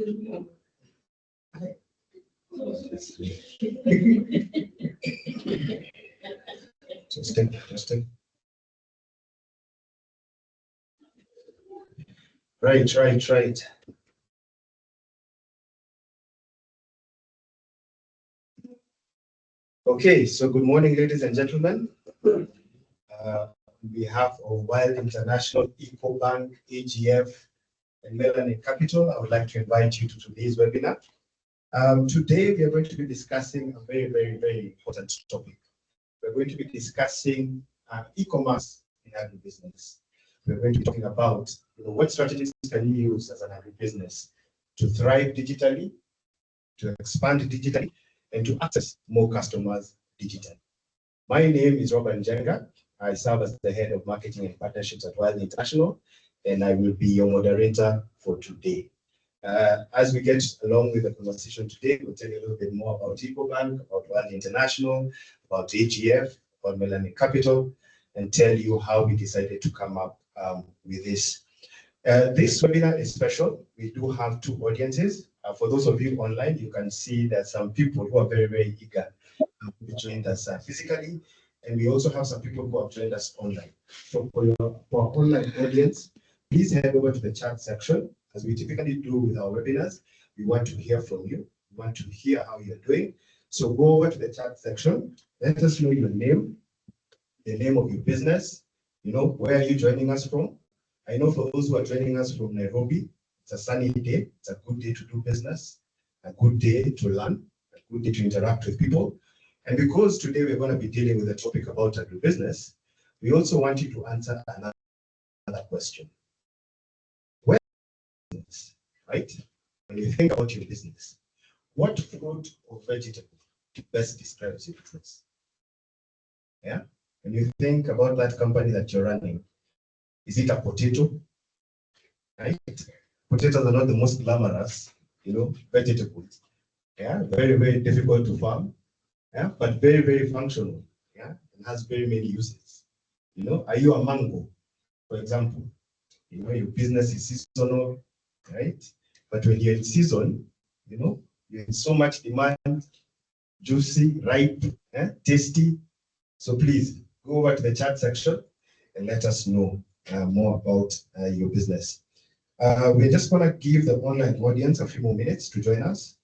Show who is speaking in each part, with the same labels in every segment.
Speaker 1: Testing. Right. Okay, so good morning, ladies and gentlemen. On behalf of Wild International, Ecobank, AGF, and Melanin Capital, I would like to invite you to today's webinar. Today, we are going to be discussing a very important topic. We're going to be discussing e-commerce in agribusiness. We're going to be talking about what strategies can you use as an agribusiness to thrive digitally, to expand digitally, and to access more customers digitally. My name is Robert Njenga. I serve as the head of marketing and partnerships at Wild International, and I will be your moderator for today. As we get along with the conversation today, we'll tell you a little bit more about Ecobank, about Wild International, about AGF, about Melanin Capital, and tell you how we decided to come up with this. This webinar is special. We do have two audiences. For those of you online, you can see that some people who are very eager to join us physically, and we also have some people who have joined us online. So for our online audience, please head over to the chat section. As we typically do with our webinars, we want to hear from you. We want to hear how you're doing. So go over to the chat section. Let us know your name, the name of your business, where are you joining us from? I know for those who are joining us from Nairobi, it's a sunny day. It's a good day to do business, a good day to learn, a good day to interact with people. And because today we're going to be dealing with a topic about agribusiness, we also want you to answer another question. Where is business, right? When you think about your business, what fruit or vegetable best describes your business? Yeah? When you think about that company that you're running, is it a potato? Right? Potatoes are not the most glamorous, vegetables. Yeah, very difficult to farm. Yeah, but very functional. Yeah, and has very many uses. Are you a mango, for example? Your business is seasonal, right? But when you're in season, you're in so much demand, juicy, ripe, tasty. So please go over to the chat section and let us know more about your business. We're just going to give the online audience a few more minutes to join us.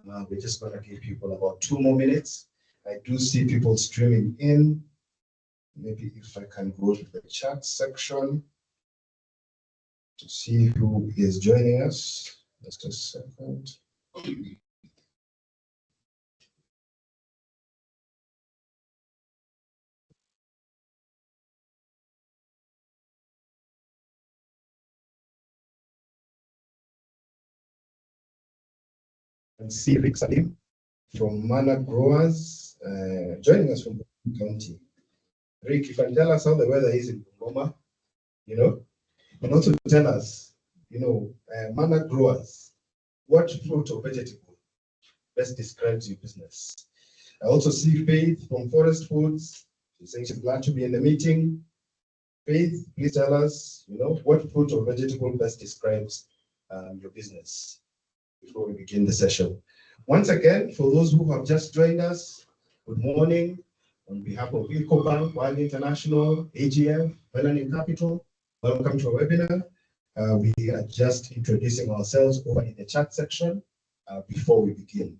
Speaker 1: We're just going to give people about 2 more minutes. I do see people streaming in. Maybe if I can go to the chat section to see who is joining us. Just a second. And see Rick Salim from Mana Growers joining us from Bungoma County. Rick, you can tell us how the weather is in Bungoma, and also tell us, Mana Growers, what fruit or vegetable best describes your business. I also see Faith from Forest Foods. She's saying she's glad to be in the meeting. Faith, please tell us, what fruit or vegetable best describes your business before we begin the session. Once again, for those who have just joined us, good morning. On behalf of Ecobank, Wild International, AGF, Melanin Capital, welcome to our webinar. We are just introducing ourselves over in the chat section before we begin.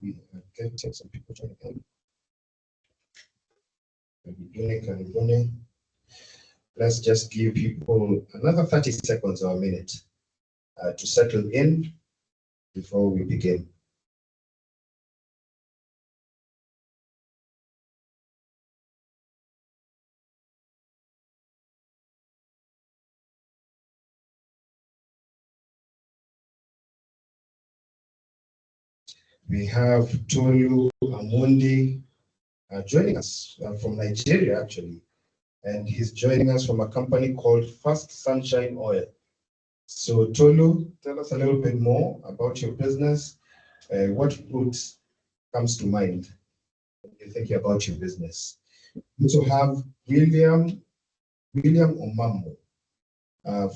Speaker 1: We are getting some people joining in. Let's just give people another 30 seconds or a minute to settle in before we begin. We have Tolu Amundi joining us from Nigeria, actually. And he's joining us from a company called First Sunshine Oil. So Tolu, tell us a little bit more about your business What fruit comes to mind when you're thinking about your business? We also have William Omamo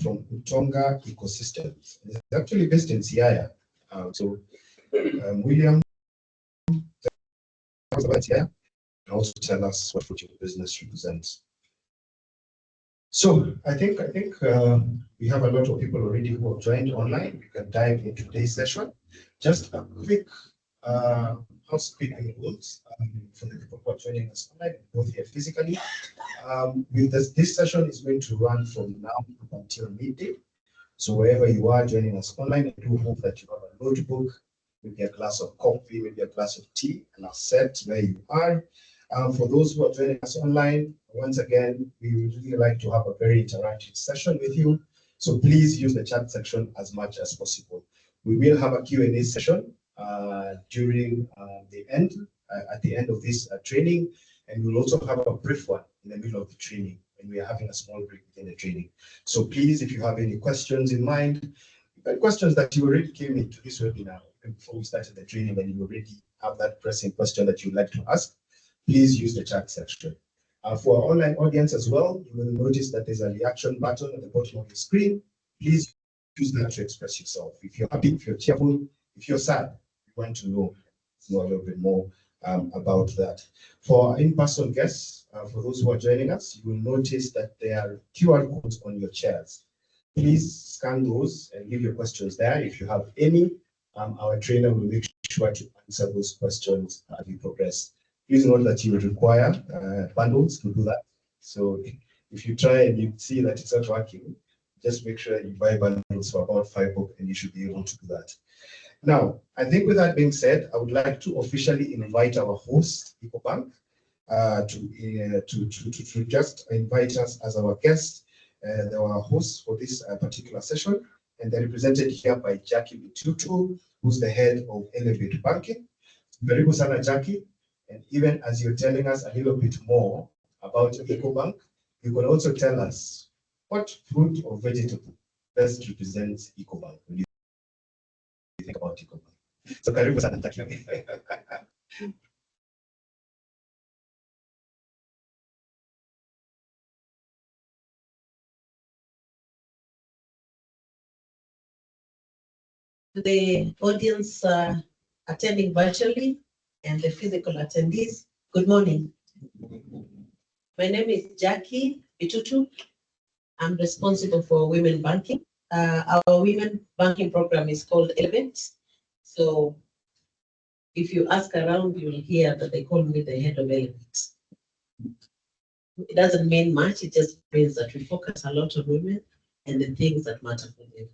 Speaker 1: from Utonga Ecosystems. He's actually based in Siaya. William, tell us about Siaya and also tell us what fruit your business represents. So I think we have a lot of people already who have joined online. We can dive into today's session. Just a quick housekeeping rules for the people who are joining us online, both here physically. This session is going to run from now until midday. So wherever you are joining us online, I do hope that you have a notebook, maybe a glass of coffee, maybe a glass of tea, and are set where you are. For those who are joining us online, once again, we would really like to have a very interactive session with you. So please use the chat section as much as possible. We will have a Q&A session during at the end of this training, and we'll also have a brief one in the middle of the training, and we are having a small break within the training. So please, if you have any questions in mind, questions that you already came into this webinar before we started the training, and you already have that pressing question that you'd like to ask, please use the chat section. For our online audience as well, you will notice that there's a reaction button at the bottom of the screen. Please use that to express yourself. If you're happy, if you're cheerful, if you're sad, you want to know a little bit more about that. For our in-person guests, for those who are joining us, you will notice that there are QR codes on your chairs. Please scan those and leave your questions there. If you have any, our trainer will make sure to answer those questions as we progress. Please note that you will require bundles to do that. So if you try and you see that it's not working, just make sure you buy bundles for about £5 and you should be able to do that. Now, I think with that being said, I would like to officially invite our host, Ecobank, to just invite us as our guest. They are our hosts for this particular session, and they're represented here by Jackie Bitutu, who's the head of Elevate Banking. Karibu sana, Jackie. And even as you're telling us a little bit more about Ecobank, you can also tell us what fruit or vegetable best represents Ecobank. What do you think about Ecobank? So karibu sana, Jackie.
Speaker 2: The audience attending virtually and the physical attendees, good morning. My name is Jackie Bitutu. I'm responsible for women banking. Our women banking program is called Elevate. So if you ask around, you'll hear that they call me the head of Elevate. It doesn't mean much, it just means that we focus a lot on women and the things that matter for them.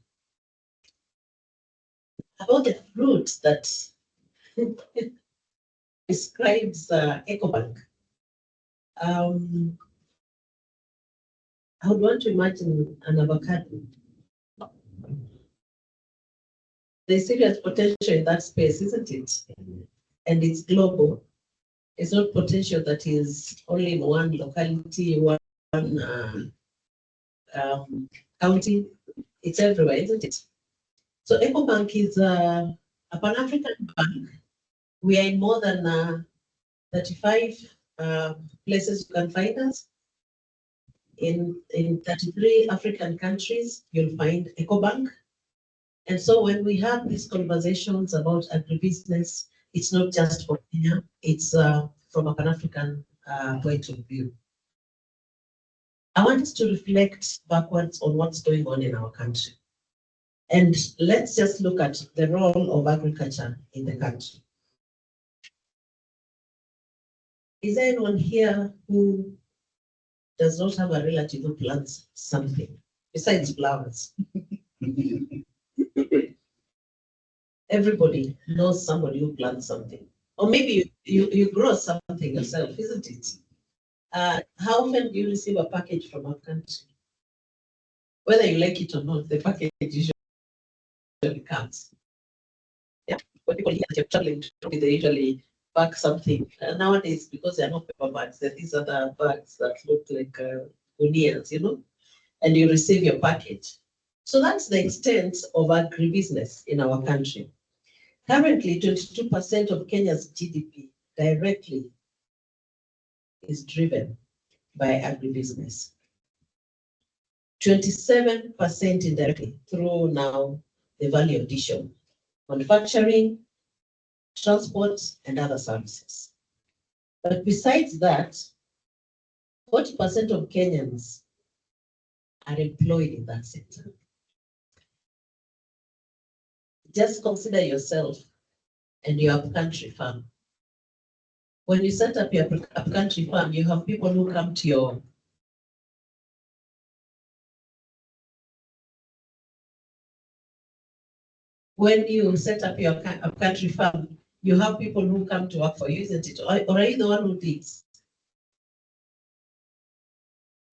Speaker 2: About the fruit that describes Ecobank. I would want to imagine an avocado. There's serious potential in that space, isn't it? And it's global. It's not potential that is only in one locality, one county. It's everywhere, isn't it? So Ecobank is a Pan-African bank. We are in more than 35 places you can find us. In 33 African countries, you'll find Ecobank. And so when we have these conversations about agribusiness, it's not just for Kenya, it's from a Pan-African point of view. I want us to reflect backwards on what's going on in our country. And let's just look at the role of agriculture in the country. Is there anyone here who does not have a relative who plants something besides flowers? Everybody knows somebody who plants something. Or maybe you grow something yourself, isn't it? How often do you receive a package from our country? Whether you like it or not, the package usually comes. Yeah, when people hear that you're traveling, they usually pack something. Nowadays, because there are no paper bags, there are these other bags that look like onions, you know, and you receive your package. So that's the extent of agribusiness in our country. Currently, 22% of Kenya's GDP directly is driven by agribusiness. 27% indirectly through now the value addition, manufacturing, transport, and other services. But besides that, 40% of Kenyans are employed in that sector. Just consider yourself and your upcountry farm. When you set up your upcountry farm, you have people who come to your when you set up your upcountry farm, you have people who come to work for you, isn't it? Or are you the one who digs?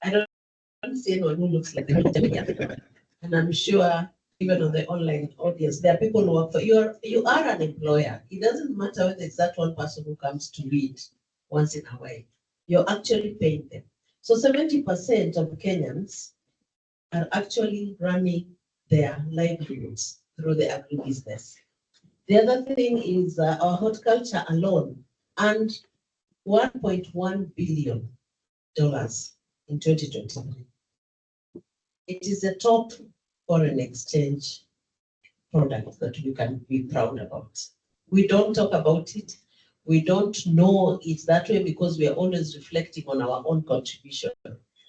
Speaker 2: I don't see anyone who looks like the and I'm sure even on the online audience, there are people who work for you. You are an employer. It doesn't matter whether it's that one person who comes to read once in a while. You're actually paying them. So 70% of Kenyans are actually running their livelihoods through the agribusiness. The other thing is our horticulture alone earned $1.1 billion in 2023. It is a top foreign exchange product that we can be proud about. We don't talk about it. We don't know it that way because we are always reflecting on our own contribution.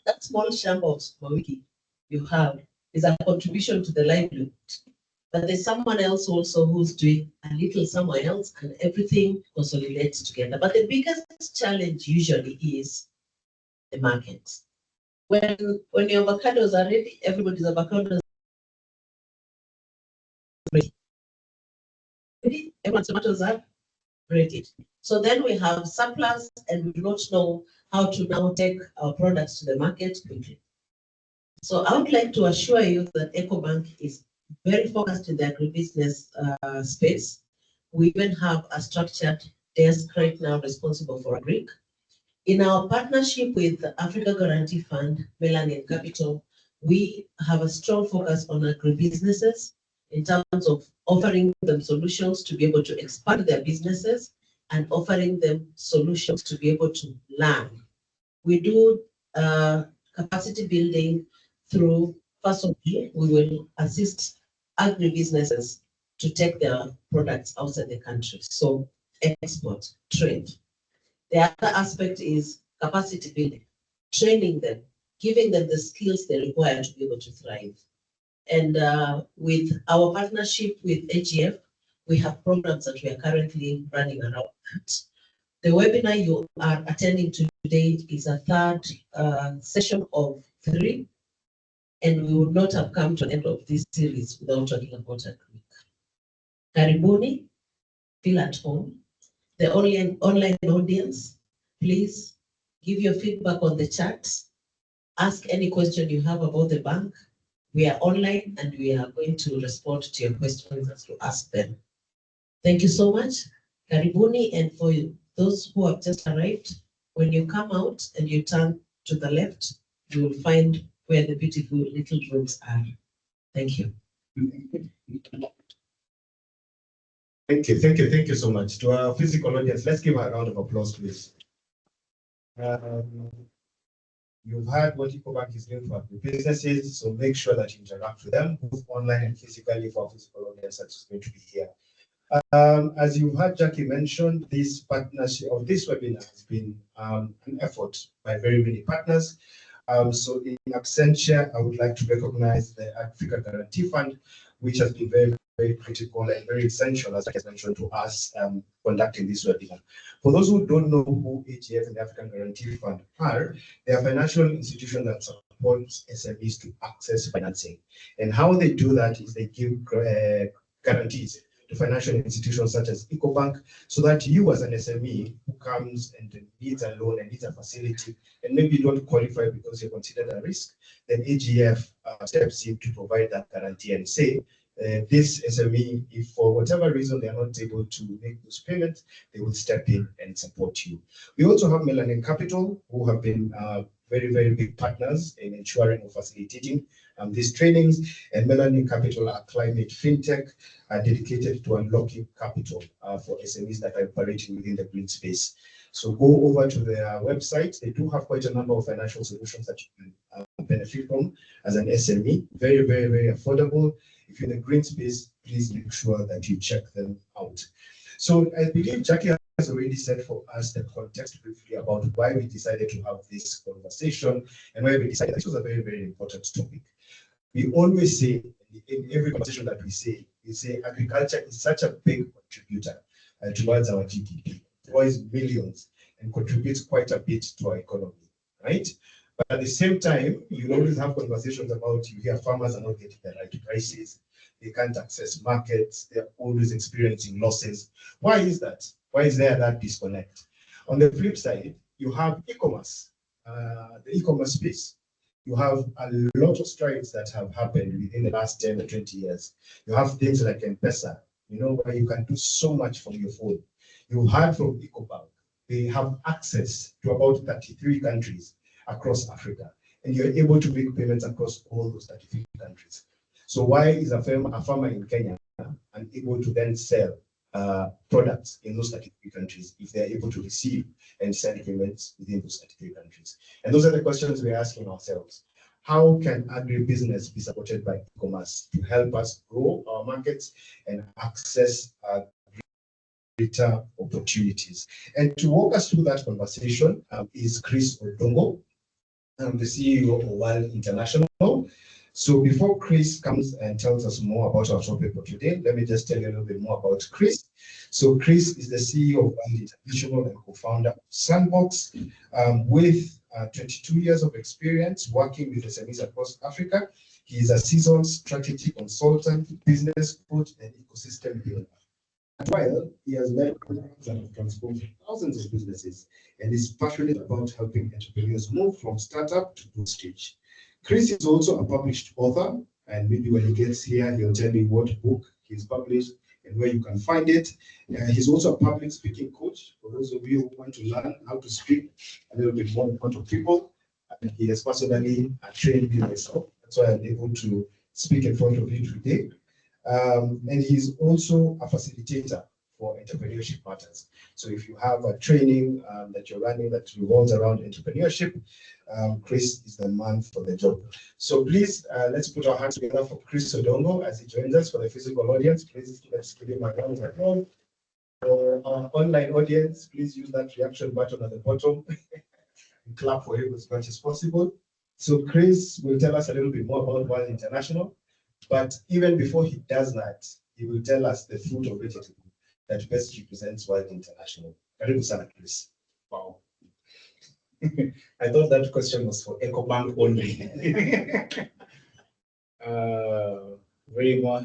Speaker 2: That small shamba of Sukuma you have is a contribution to the livelihood. But there's someone else also who's doing a little somewhere else and everything consolidates together. But the biggest challenge usually is the market. When your avocados are ready, everybody's avocados are ready. Everyone's tomatoes are ready. So then we have surplus and we do not know how to now take our products to the market quickly. So I would like to assure you that Ecobank is very focused in the agribusiness space. We even have a structured desk right now responsible for Agric. In our partnership with the Africa Guarantee Fund, Melanin Capital, we have a strong focus on agribusinesses in terms of offering them solutions to be able to expand their businesses and offering them solutions to be able to learn. We do capacity building through, first of all, we will assist agribusinesses to take their products outside the country. So export, trade. The other aspect is capacity building, training them, giving them the skills they require to be able to thrive. And with our partnership with AGF, we have programs that we are currently running around that. The webinar you are attending to today is a third session of 3, and we would not have come to the end of this series without talking about Agric. Karibuni, feel at home. The online audience, please give your feedback on the chat. Ask any question you have about the bank. We are online and we are going to respond to your questions as you ask them. Thank you so much. Karibuni, and for those who have just arrived, when you come out and you turn to the left, you will find where the beautiful little rooms are. Thank you.
Speaker 1: Thank you so much. To our physical audience, let's give a round of applause, please. You've heard what Ecobank is doing for the businesses, so make sure that you interact with them, both online and physically, for our physical audience that is going to be here. As you've heard Jackie mention, this partnership or this webinar has been an effort by very many partners. So in absentia, I would like to recognize the Africa Guarantee Fund, which has been very, very critical and very essential, as I mentioned, to us conducting this webinar. For those who don't know who AGF and the African Guarantee Fund are, they are financial institutions that supports SMEs to access financing. And how they do that is they give guarantees to financial institutions such as Ecobank, so that you as an SME who comes and needs a loan and needs a facility, and maybe you don't qualify because you're considered a risk, then AGF steps in to provide that guarantee and say, this SME, if for whatever reason they are not able to make those payments, they will step in and support you. We also have Melanin Capital, who have been very, very big partners in ensuring or facilitating these trainings. And Melanin Capital, our climate fintech, are dedicated to unlocking capital for SMEs that are operating within the green space. So go over to their website. They do have quite a number of financial solutions that you can benefit from as an SME. Very, very, very affordable. If you're in the green space, please make sure that you check them out. So I believe Jackie has already said for us the context briefly about why we decided to have this conversation and why we decided this was a very, very important topic. We always say, in every conversation that we say agriculture is such a big contributor towards our GDP, employs millions and contributes quite a bit to our economy, right? But at the same time, you always have conversations about, you hear farmers are not getting the right prices, they can't access markets, they're always experiencing losses. Why is that? Why is there that disconnect? On the flip side, you have e-commerce, the e-commerce space. You have a lot of strides that have happened within the last 10 or 20 years. You have things like M-Pesa, where you can do so much from your phone. You heard from Ecobank. They have access to about 33 countries across Africa, and you're able to make payments across all those 33 countries. So why is a farmer in Kenya unable to then sell products in those 33 countries if they're able to receive and send payments within those 33 countries? And those are the questions we're asking ourselves. How can agribusiness be supported by e-commerce to help us grow our markets and access greater opportunities? And to walk us through that conversation is Chris Odongo, the CEO of Wild International. So before Chris comes and tells us more about our topic for today, let me just tell you a little bit more about Chris. So Chris is the CEO of Wild International and co-founder of Sandbox, with 22 years of experience working with SMEs across Africa. He is a seasoned strategy consultant, business coach, and ecosystem builder. While he has led programs that have transformed thousands of businesses and is passionate about helping entrepreneurs move from startup to growth stage. Chris is also a published author, and maybe when he gets here, he'll tell me what book he's published and where you can find it. He's also a public speaking coach for those of you who want to learn how to speak a little bit more in front of people. And he has personally trained me myself. That's why I'm able to speak in front of you today. And he's also a facilitator for entrepreneurship matters. So if you have a training that you're running that revolves around entrepreneurship, Chris is the man for the job. So please, let's put our hands together for Chris Odongo as he joins us. For the physical audience, please let's give him a round of applause. For our online audience, please use that reaction button at the bottom and clap for him as much as possible. So Chris will tell us a little bit more about Wild International. But even before he does that, he will tell us the fruit of vegetable that best represents Wild International. Karibu sana, Chris.
Speaker 3: Wow. I thought that question was for Ecobank only. Very much.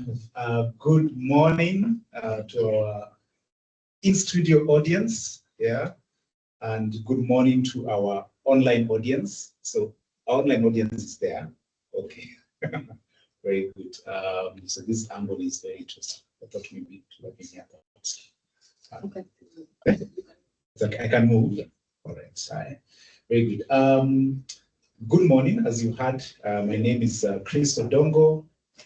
Speaker 3: Good morning to our in-studio audience, and good morning to our online audience. So our online audience is there. Okay. Very good. So this angle is very interesting. I thought maybe let me hear that. Okay. I can move. All right. Sorry. Very good. Good morning. As you heard, my name is Chris Odongo.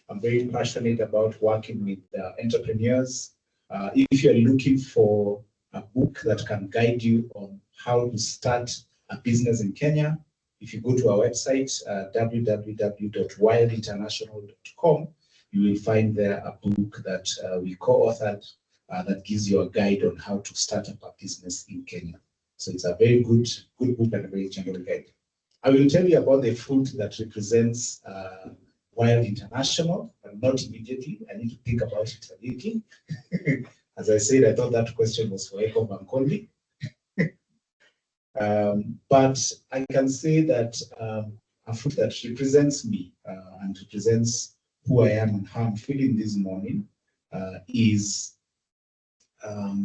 Speaker 3: I'm very passionate about working with entrepreneurs. If you're looking for a book that can guide you on how to start a business in Kenya, if you go to our website, www.wildinternational.com, you will find there a book that we co-authored that gives you a guide on how to start up a business in Kenya. So it's a very good book and a very general guide. I will tell you about the fruit that represents Wild International, but not immediately. I need to think about it a little. As I said, I thought that question was for Ecobank only. But I can say that a fruit that represents me and represents who I am and how I'm feeling this morning is a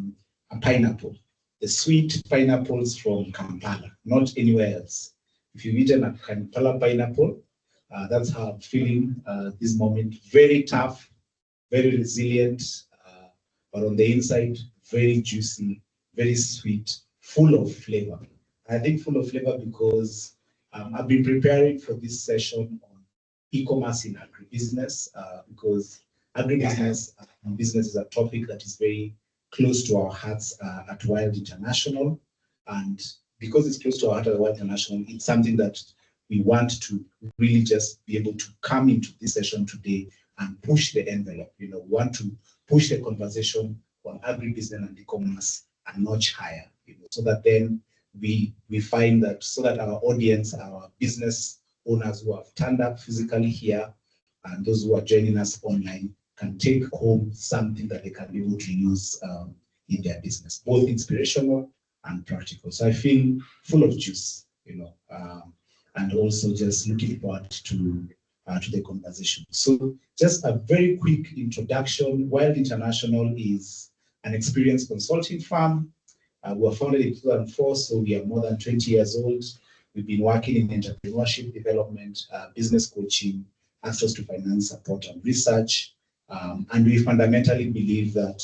Speaker 3: pineapple. The sweet pineapples from Kampala, not anywhere else. If you've eaten a Kampala pineapple, that's how I'm feeling this moment. Very tough, very resilient, but on the inside, very juicy, very sweet, full of flavor. I think full of flavor because I've been preparing for this session on e-commerce in agribusiness because agribusiness and business is a topic that is very close to our hearts at Wild International. And because it's close to our heart at Wild International, it's something that we want to really just be able to come into this session today and push the envelope. We want to push the conversation on agribusiness and e-commerce a notch higher, so that then we find that, so that our audience, our business owners who have turned up physically here and those who are joining us online can take home something that they can be able to use in their business, both inspirational and practical. So I feel full of juice, and also just looking forward to the conversation. So just a very quick introduction. Wild International is an experienced consulting firm. We were founded in 2004, so we are more than 20 years old. We've been working in entrepreneurship development, business coaching, access to finance support and research. And we fundamentally believe that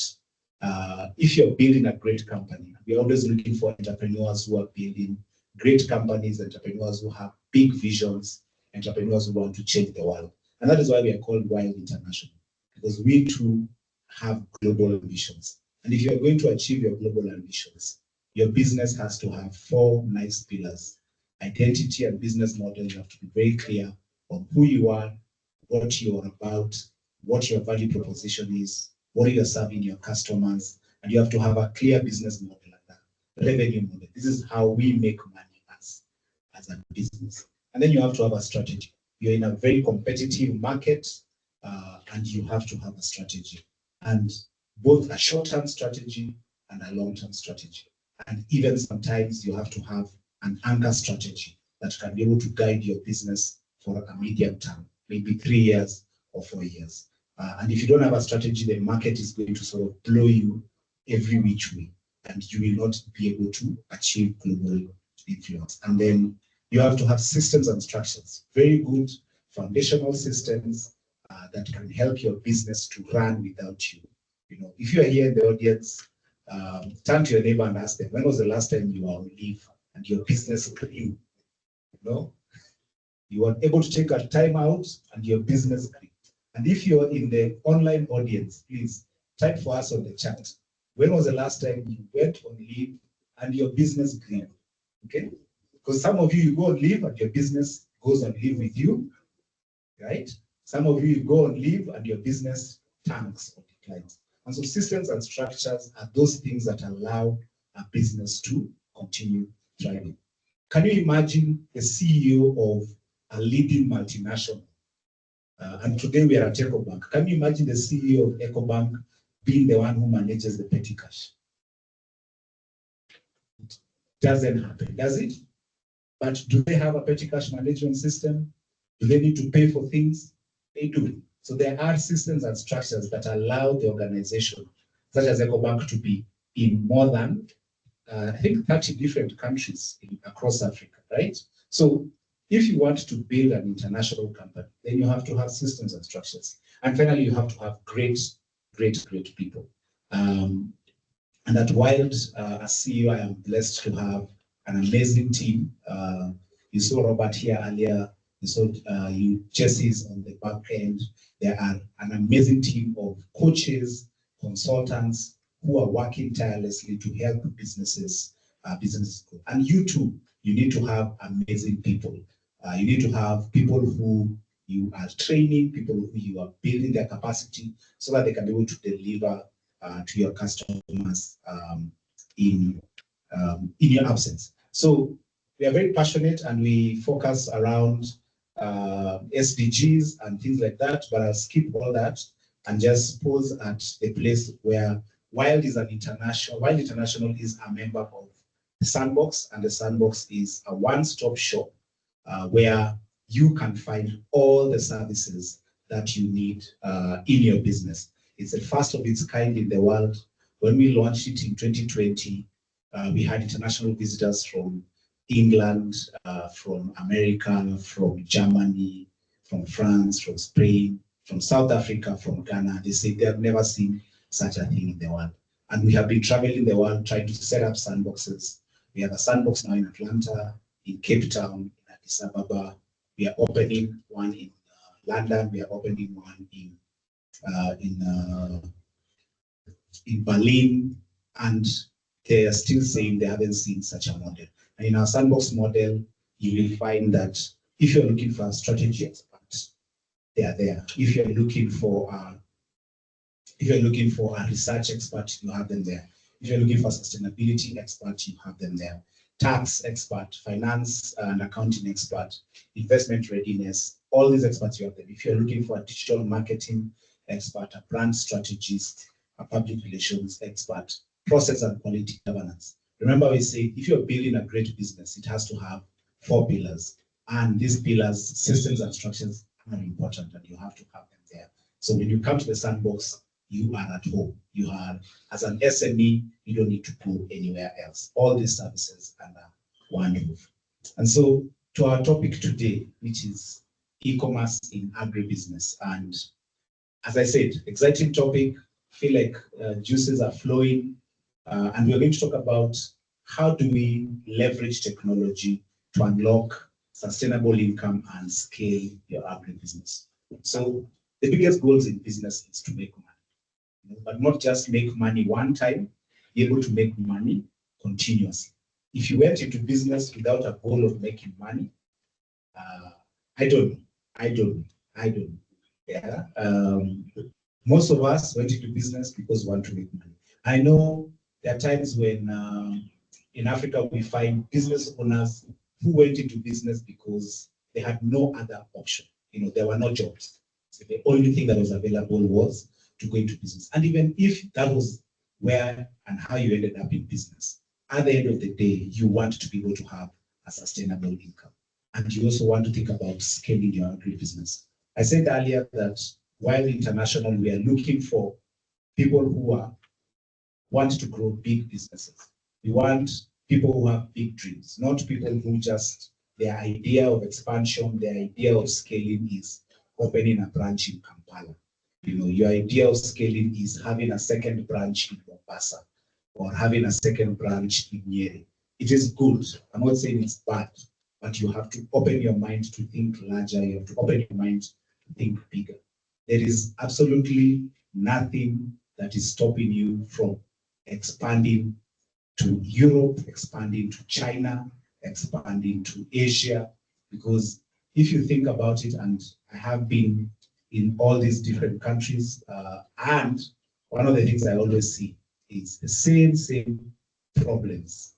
Speaker 3: if you're building a great company, we're always looking for entrepreneurs who are building great companies, entrepreneurs who have big visions, entrepreneurs who want to change the world. And that is why we are called Wild International, because we too have global ambitions. And if you're going to achieve your global ambitions, your business has to have 4 nice pillars. Identity and business model. You have to be very clear on who you are, what you are about, what your value proposition is, what you are serving your customers, and you have to have a clear business model like that, revenue model. This is how we make money as a business. And then you have to have a strategy. You're in a very competitive market, and you have to have a strategy, and both a short-term strategy and a long-term strategy. And even sometimes you have to have an anchor strategy that can be able to guide your business for a medium term, maybe 3 years or 4 years. And if you don't have a strategy, the market is going to sort of blow you every which way, and you will not be able to achieve global influence. And then you have to have systems and structures, very good foundational systems that can help your business to run without you. If you are here in the audience, turn to your neighbor and ask them, when was the last time you were on leave and your business grew? You were able to take a time out and your business grew. And if you're in the online audience, please type for us on the chat. When was the last time you went on leave and your business grew? Okay? Because some of you go on leave and your business goes on leave with you, right? Some of you go on leave and your business tanks or declines. And so systems and structures are those things that allow a business to continue thriving. Can you imagine the CEO of a leading multinational? And today we are at Ecobank. Can you imagine the CEO of Ecobank being the one who manages the petty cash? It doesn't happen, does it? But do they have a petty cash management system? Do they need to pay for things? They do. So there are systems and structures that allow the organization, such as Ecobank, to be in more than, I think, 30 different countries across Africa, right? So if you want to build an international company, then you have to have systems and structures. And finally, you have to have great people. And at Wild, as CEO, I am blessed to have an amazing team. You saw Robert here earlier. You saw Jesse's on the back end. There are an amazing team of coaches, consultants who are working tirelessly to help businesses grow. And you too, you need to have amazing people. You need to have people who you are training, people who you are building their capacity so that they can be able to deliver to your customers in your absence. So we are very passionate and we focus around SDGs and things like that, but I'll skip all that and just pause at the place where Wild International is a member of the Sandbox, and the Sandbox is a one-stop shop where you can find all the services that you need in your business. It's the first of its kind in the world. When we launched it in 2020, we had international visitors from England, from America, from Germany, from France, from Spain, from South Africa, from Ghana. They say they have never seen such a thing in the world. And we have been traveling the world trying to set up sandboxes. We have a sandbox now in Atlanta, in Cape Town, in Addis Ababa. We are opening one in London. We are opening one in Berlin, and they are still saying they haven't seen such a model. And in our sandbox model, you will find that if you're looking for a strategy expert, they are there. If you're looking for a research expert, you have them there. If you're looking for a sustainability expert, you have them there. Tax expert, finance and accounting expert, investment readiness, all these experts you have them. If you're looking for a digital marketing expert, a brand strategist, a public relations expert, process and quality governance. Remember, we say if you're building a great business, it has to have 4 pillars. And these pillars, systems and structures, are important, and you have to have them there. So when you come to the sandbox, you are at home. You are, as an SME, you don't need to go anywhere else. All these services under one roof. And so to our topic today, which is e-commerce in agribusiness. And as I said, exciting topic. Feel like juices are flowing. And we're going to talk about how do we leverage technology to unlock sustainable income and scale your agribusiness. So the biggest goals in business is to make money, but not just make money one time, be able to make money continuously. If you went into business without a goal of making money, I don't know. Yeah. Most of us went into business because we want to make money. I know there are times when in Africa we find business owners who went into business because they had no other option. There were no jobs. So the only thing that was available was to go into business. And even if that was where and how you ended up in business, at the end of the day, you want to be able to have a sustainable income. And you also want to think about scaling your agribusiness. I said earlier that while international, we are looking for people who want to grow big businesses. We want people who have big dreams, not people who just, their idea of expansion, their idea of scaling is opening a branch in Kampala. Your idea of scaling is having a second branch in Mombasa or having a second branch in Nyeri. It is good. I'm not saying it's bad, but you have to open your mind to think larger. You have to open your mind to think bigger. There is absolutely nothing that is stopping you from expanding to Europe, expanding to China, expanding to Asia, because if you think about it, and I have been in all these different countries, and one of the things I always see is the same problems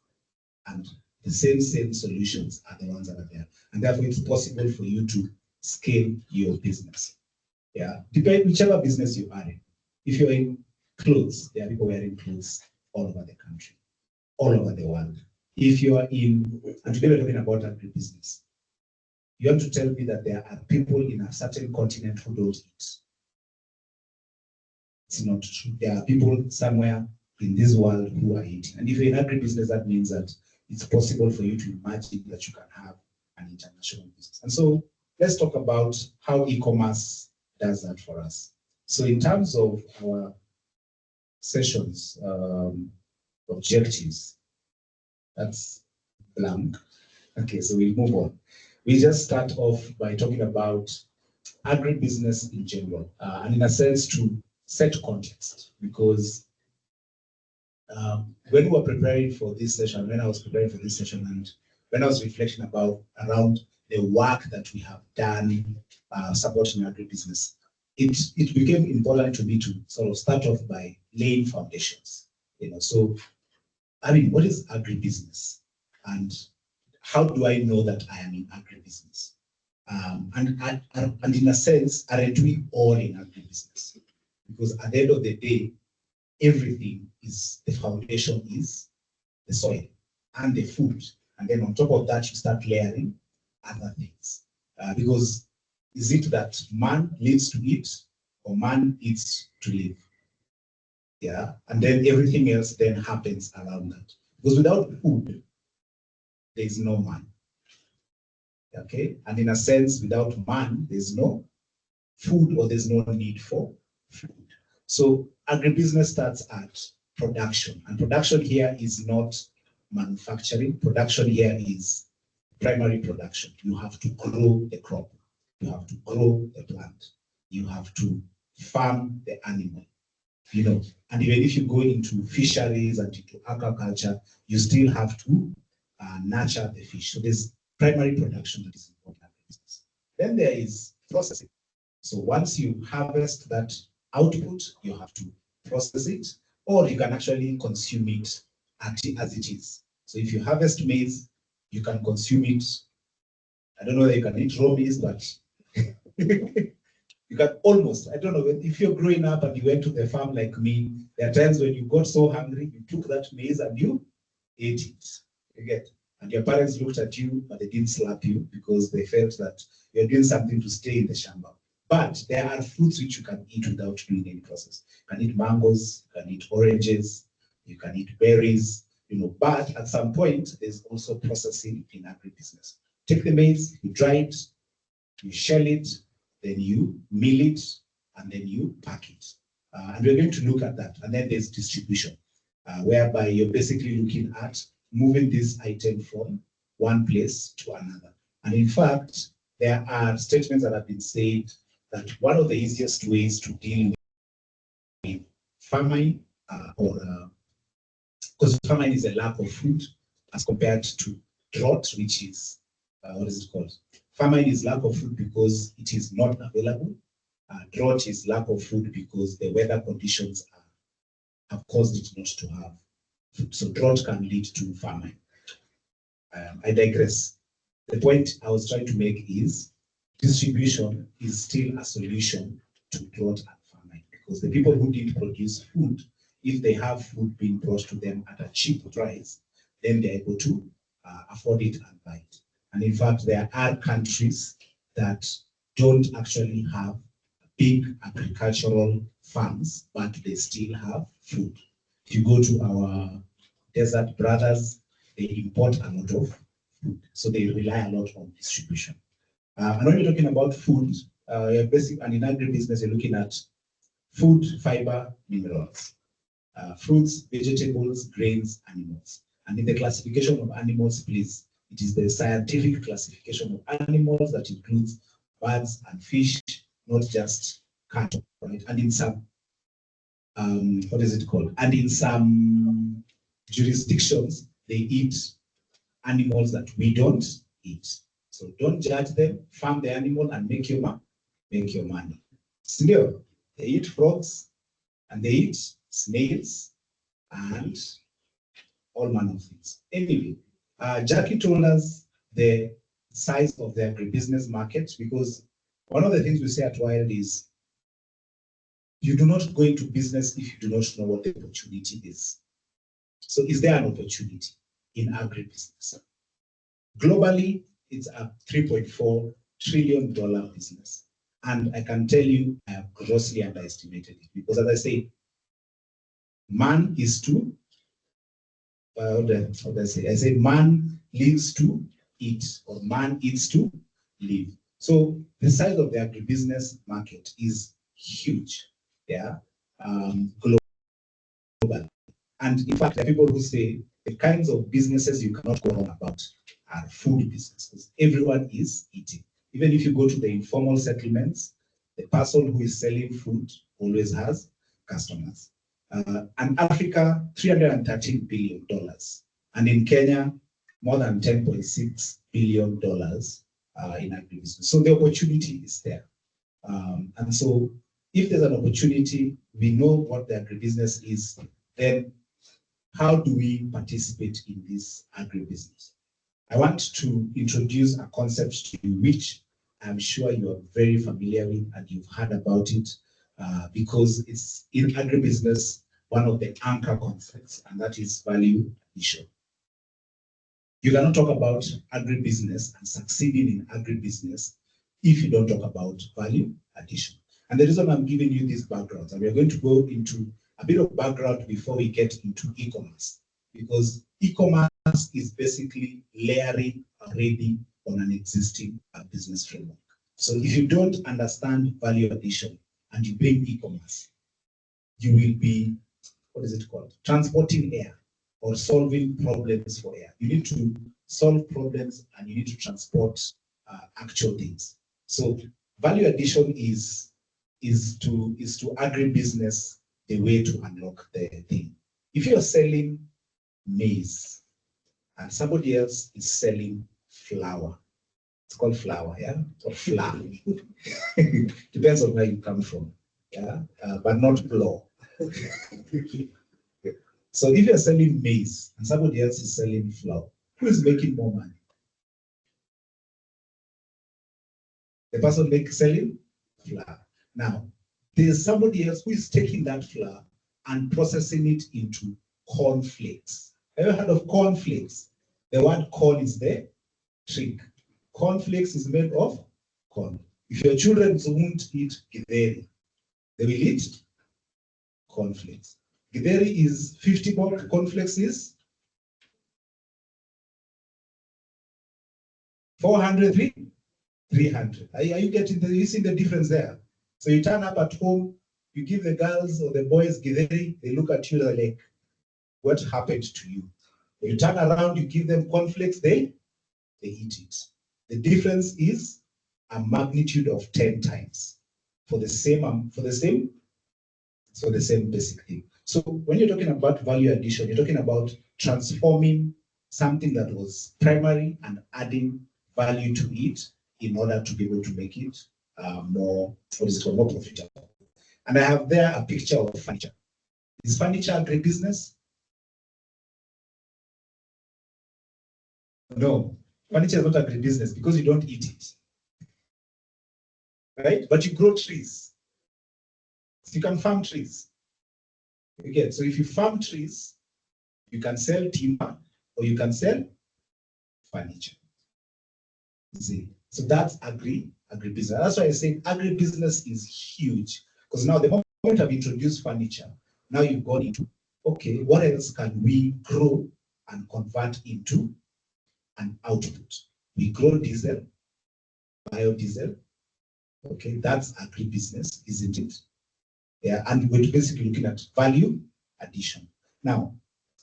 Speaker 3: and the same solutions are the ones that are there. And therefore, it's possible for you to scale your business. Yeah, depending whichever business you are in. If you're in clothes, there are people wearing clothes all over the country, all over the world. If you are in, and today we're talking about agribusiness, you want to tell me that there are people in a certain continent who don't eat. It's not true. There are people somewhere in this world who are eating. And if you're in agribusiness, that means that it's possible for you to imagine that you can have an international business. And so let's talk about how e-commerce does that for us. So in terms of our sessions, objectives, that's blank. Okay, so we move on. We just start off by talking about agribusiness in general, and in a sense to set context, because when we were preparing for this session, when I was preparing for this session, and when I was reflecting around the work that we have done supporting agribusiness, it became important to me to sort of start off by laying foundations. So I mean, what is agribusiness, and how do I know that I am in agribusiness? And in a sense, aren't we all in agribusiness? Because at the end of the day, everything is, the foundation is the soil and the food. And then on top of that, you start layering other things. Because is it that man lives to eat or man eats to live? Yeah, and then everything else then happens around that. Because without food, there is no man. Okay, and in a sense, without man, there's no food, or there's no need for food. So agribusiness starts at production, and production here is not manufacturing. Production here is primary production. You have to grow the crop. You have to grow the plant. You have to farm the animal. And even if you go into fisheries and into aquaculture, you still have to nurture the fish. So there's primary production that is important in business. Then there is processing. So once you harvest that output, you have to process it, or you can actually consume it as it is. So if you harvest maize, you can consume it. I don't know whether you can eat raw maize, but you can almost, I don't know, if you're growing up and you went to the farm like me, there are times when you got so hungry, you took that maize and you ate it. You get? And your parents looked at you, but they didn't slap you because they felt that you're doing something to stay in the shamba. But there are fruits which you can eat without doing any process. You can eat mangoes, you can eat oranges, you can eat berries, but at some point, there's also processing in agribusiness. Take the maize, you dry it, you shell it, then you mill it, and then you pack it. And we're going to look at that. And then there's distribution, whereby you're basically looking at moving this item from one place to another. And in fact, there are statements that have been said that one of the easiest ways to deal with famine, because famine is a lack of food as compared to drought, which is, what is it called? Famine is lack of food because it is not available. Drought is lack of food because the weather conditions have caused it not to have food. So drought can lead to famine. I digress. The point I was trying to make is distribution is still a solution to drought and famine, because the people who did produce food, if they have food being brought to them at a cheap price, then they're able to afford it and buy it. And in fact, there are countries that don't actually have big agricultural farms, but they still have food. If you go to our desert brothers, they import a lot of food. So they rely a lot on distribution. And when you're talking about food, and in agribusiness, you're looking at food, fiber, minerals, fruits, vegetables, grains, animals. And in the classification of animals, please, it is the scientific classification of animals that includes birds and fish, not just cattle, right? And in some, what is it called? And in some jurisdictions, they eat animals that we don't eat. So don't judge them, farm the animal and make your money. Still, they eat frogs and they eat snails and all manner of things. Anyway, Jackie told us the size of the agribusiness market, because one of the things we say at Wild is you do not go into business if you do not know what the opportunity is. So is there an opportunity in agribusiness? Globally, it's a $3.4 trillion business. And I can tell you, I have grossly underestimated it, because as I say, man is to, what do I say? I say man lives to eat, or man eats to live. So the size of the agribusiness market is huge, yeah, global. And in fact, there are people who say the kinds of businesses you cannot go wrong about are food businesses. Everyone is eating. Even if you go to the informal settlements, the person who is selling food always has customers. And Africa, $313 billion. And in Kenya, more than $10.6 billion in agribusiness. So the opportunity is there. And so if there's an opportunity, we know what the agribusiness is, then how do we participate in this agribusiness? I want to introduce a concept to you, which I'm sure you are very familiar with and you've heard about it, because it's in agribusiness, one of the anchor concepts, and that is value addition. You cannot talk about agribusiness and succeeding in agribusiness if you don't talk about value addition. And the reason I'm giving you these backgrounds, and we're going to go into a bit of background before we get into e-commerce, because e-commerce is basically layering already on an existing business framework. So if you don't understand value addition and you bring e-commerce, you will be, what is it called? Transporting air or solving problems for air. You need to solve problems and you need to transport actual things. So value addition is to agribusiness the way to unlock the thing. If you're selling maize and somebody else is selling flour, it's called flour, yeah, or flour. Depends on where you come from, yeah, but not flour. So if you're selling maize and somebody else is selling flour, who is making more money? The person selling flour. Now, there's somebody else who is taking that flour and processing it into cornflakes. Have you heard of cornflakes? The word corn is the trick. Cornflakes is made of corn. If your children won't eat githeri, they will eat cornflakes. Githeri is 50 bob, cornflakes is 400, 300. Are you getting you see the difference there? So you turn up at home, you give the girls or the boys githeri, they look at you, they're like, what happened to you? When you turn around, you give them cornflakes, they eat it. The difference is a magnitude of 10 times for the same basic thing. So when you're talking about value addition, you're talking about transforming something that was primary and adding value to it in order to be able to make it more profitable. And I have there a picture of furniture. Is furniture agribusiness? No, furniture is not agribusiness because you don't eat it, right? But you grow trees. So you can farm trees. Okay, so if you farm trees, you can sell timber or you can sell furniture. You see, so that's agribusiness. That's why I say agribusiness is huge, because now the moment I've introduced furniture, now you've gone into, okay, what else can we grow and convert into an output? We grow diesel, biodiesel. Okay, that's agribusiness, isn't it? Yeah, and we're basically looking at value addition. Now,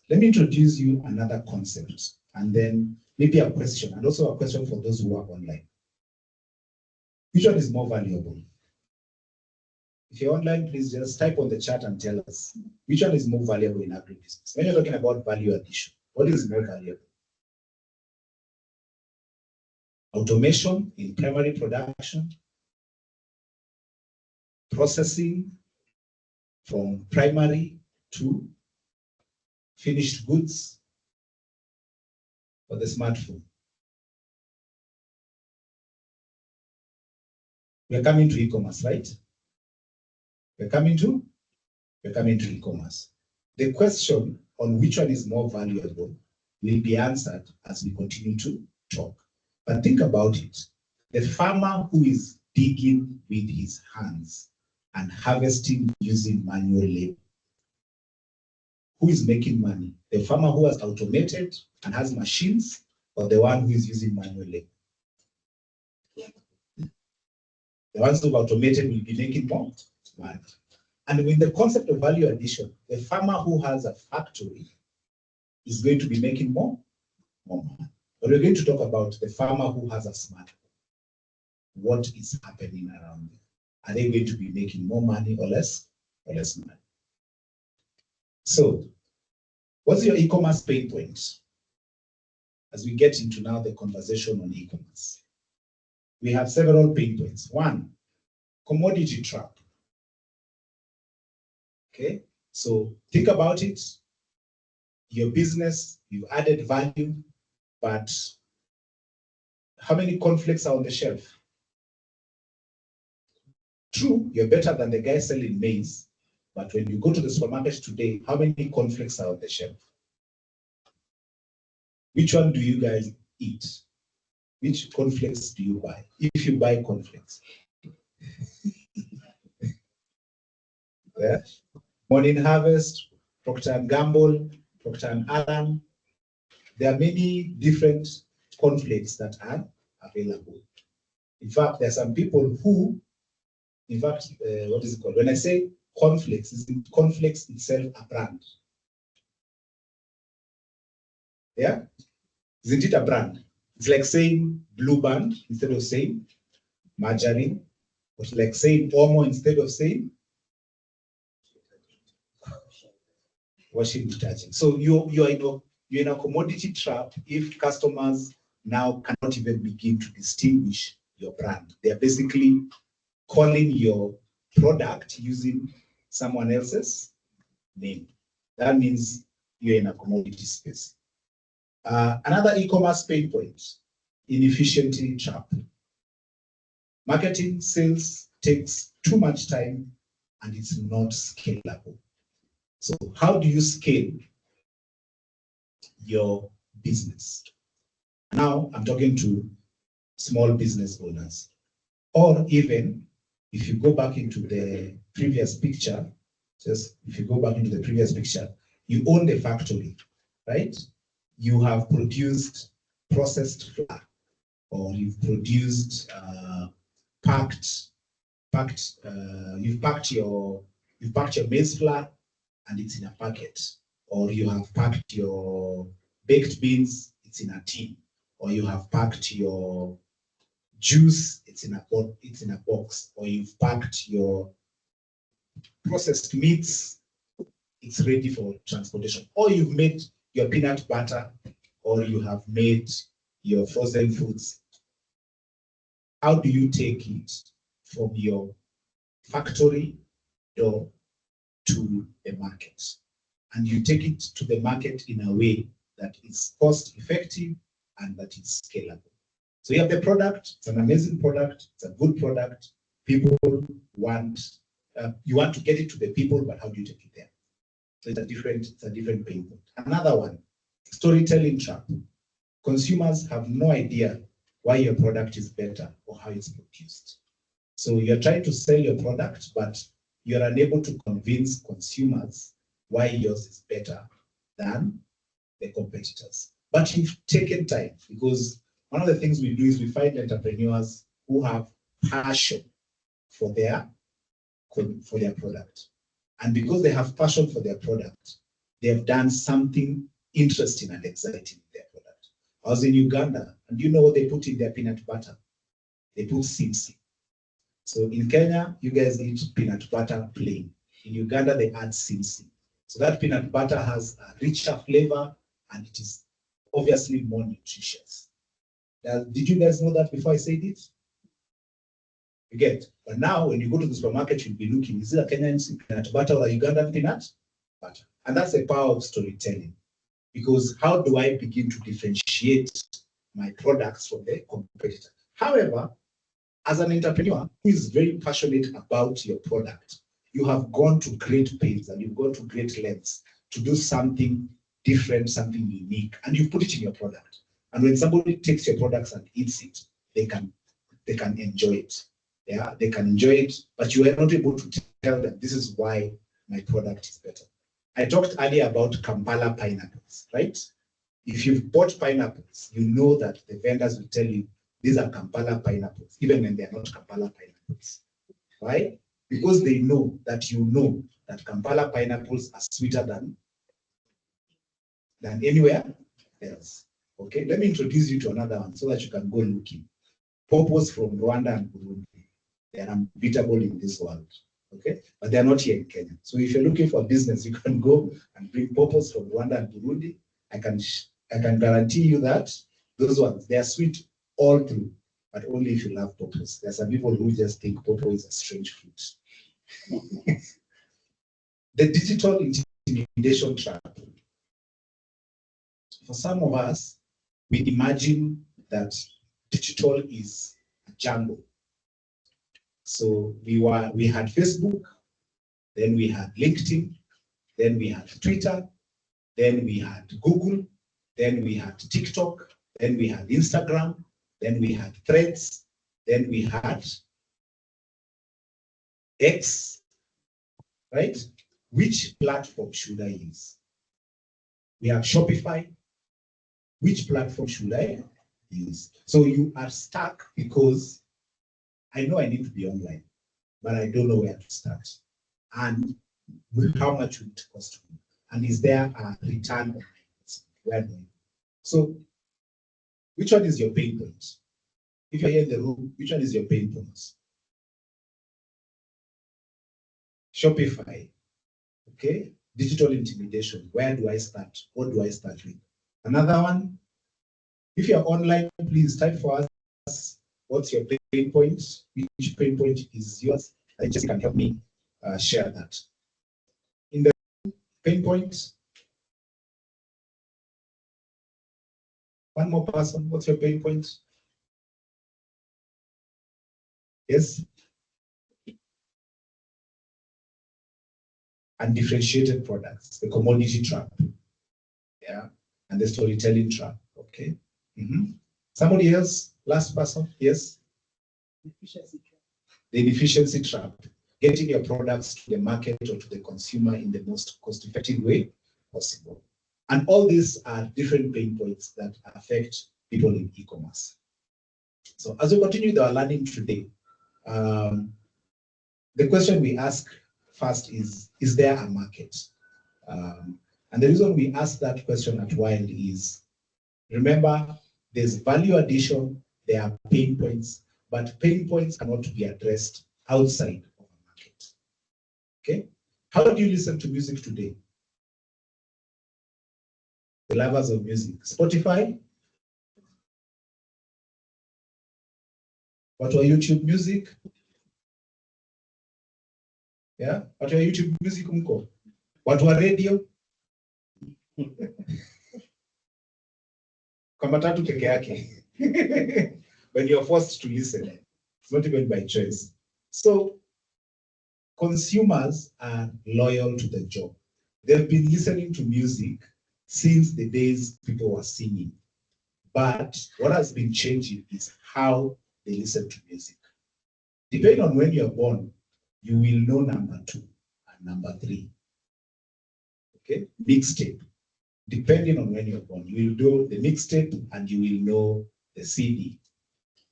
Speaker 3: let me introduce you another concept, and then maybe a question, and also a question for those who are online. Which one is more valuable? If you're online, please just type on the chat and tell us which one is more valuable in agribusiness. When you're talking about value addition, what is more valuable? Automation in primary production, processing from primary to finished goods, or the smartphone. We're coming to e-commerce, right? We're coming to e-commerce. The question on which one is more valuable will be answered as we continue to talk. But think about it. The farmer who is digging with his hands and harvesting using manual labor, who is making money? The farmer who has automated and has machines, or the one who is using manual labor? The ones who have automated will be making more money. And with the concept of value addition, the farmer who has a factory is going to be making more money. But we're going to talk about the farmer who has a smartphone. What is happening around them? Are they going to be making more money or less money? So, what's your e-commerce pain point? As we get into now the conversation on e-commerce, we have several pain points. One, commodity trap. Okay, so think about it. Your business, you've added value, but how many cornflakes are on the shelf? True, you're better than the guy selling maize, but when you go to the supermarket today, how many cornflakes are on the shelf? Which one do you guys eat? Which cornflakes do you buy? If you buy cornflakes. Yeah. Morning Harvest, Procter & Gamble, Procter & Allen. There are many different cornflakes that are available. In fact, there are some people who, in fact, what is it called? When I say cornflakes, is cornflakes itself a brand? Yeah? Isn't it a brand? It's like saying Blue Band instead of saying margarine, or like saying Omo instead of saying washing detergent. So you're in a commodity trap if customers now cannot even begin to distinguish your brand. They're basically calling your product using someone else's name. That means you're in a commodity space. Another e-commerce pain point, inefficiency trap. Marketing sales takes too much time and it's not scalable. So how do you scale your business? Now I'm talking to small business owners, or even if you go back into the previous picture, you own the factory, right? You have produced processed flour, or you've produced you've packed your maize flour and it's in a packet, or you have packed your baked beans, it's in a tin, or you have packed your juice, it's in a box, or you've packed your processed meats, it's ready for transportation, or you've made your peanut butter, or you have made your frozen foods. How do you take it from your factory door to the market? And you take it to the market in a way that is cost effective and that is scalable. So you have the product, it's an amazing product, it's a good product. People want, you want to get it to the people, but how do you take it there? So it's a different pain point. Another one, storytelling trap. Consumers have no idea why your product is better or how it's produced. So you're trying to sell your product, but you're unable to convince consumers why yours is better than the competitors. But you've taken time, because one of the things we do is we find entrepreneurs who have passion for their product. And because they have passion for their product, they have done something interesting and exciting in their product. I was in Uganda, and you know what they put in their peanut butter? They put simsim. So in Kenya, you guys eat peanut butter plain. In Uganda, they add simsim. So that peanut butter has a richer flavor, and it is obviously more nutritious. Now, did you guys know that before I said it? You get. But now, when you go to the supermarket, you'll be looking, is it a Kenyan peanut butter or a Ugandan peanut butter? And that's the power of storytelling. Because how do I begin to differentiate my products from the competitor? However, as an entrepreneur who is very passionate about your product, you have gone to great pains and you've gone to great lengths to do something different, something unique, and you put it in your product. And when somebody takes your products and eats it, they can enjoy it. Yeah, they can enjoy it, but you are not able to tell them this is why my product is better. I talked earlier about Kampala pineapples, right? If you've bought pineapples, you know that the vendors will tell you these are Kampala pineapples, even when they are not Kampala pineapples. Why? Because they know that you know that Kampala pineapples are sweeter than anywhere else. Okay, let me introduce you to another one so that you can go looking. Pawpaws from Rwanda and Burundi. They are unbeatable in this world. Okay, but they are not here in Kenya. So if you're looking for business, you can go and bring pawpaws from Rwanda and Burundi. I can guarantee you that those ones, they are sweet all through, but only if you love pawpaws. There are some people who just think pawpaw is a strange fruit. The digital intimidation trap. For some of us, we imagine that digital is a jungle. So we had Facebook, then we had LinkedIn, then we had Twitter, then we had Google, then we had TikTok, then we had Instagram, then we had Threads, then we had X, right? Which platform should I use? We have Shopify. Which platform should I use? So you are stuck because I know I need to be online, but I don't know where to start. And how much would it cost me? And is there a return on my investment? Where do I go? So which one is your pain point? If you're here in the room, which one is your pain point? Shopify, okay? Digital intimidation, where do I start? What do I start with? Another one, if you're online, please type for us, what's your pain point? Which pain point is yours? I just can help me share that. In the pain point, one more person, what's your pain point? Yes? Undifferentiated products, the commodity trap, yeah, and the storytelling trap, okay? Somebody else, last person, yes? The inefficiency trap, getting your products to the market or to the consumer in the most cost-effective way possible. And all these are different pain points that affect people in e-commerce. So as we continue with our learning today, the question we ask first is there a market? And the reason we ask that question at Wild is, remember, there's value addition, there are pain points, but pain points cannot be addressed outside of a market. Okay? How do you listen to music today? The lovers of music. Spotify? What were YouTube music? Yeah? What were YouTube music mko? What were radio? Kwa matatu peke yake. When you're forced to listen, it's not even by choice. So consumers are loyal to the job. They've been listening to music since the days people were singing. But what has been changing is how they listen to music. Depending on when you're born, you will know number 2 and number 3. Okay, mixtape. Depending on when you're born, you will know the mixtape and you will know the CD.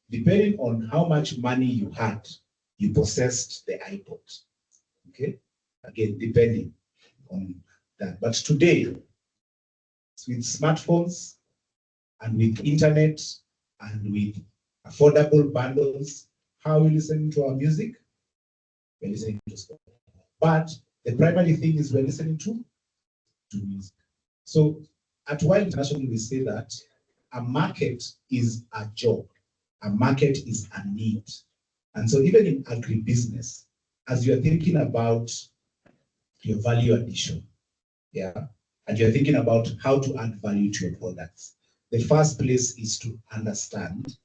Speaker 3: Depending on how much money you had, you possessed the iPod. Okay, again, depending on that. But today, with smartphones and with internet and with affordable bundles, how are we listening to our music? We're listening to Spotify. But the primary thing is we're listening to music. So at Wild International, we say that a market is a job. A market is a need. And so even in agribusiness, as you're thinking about your value addition, yeah, and you're thinking about how to add value to your products, the first place is to understand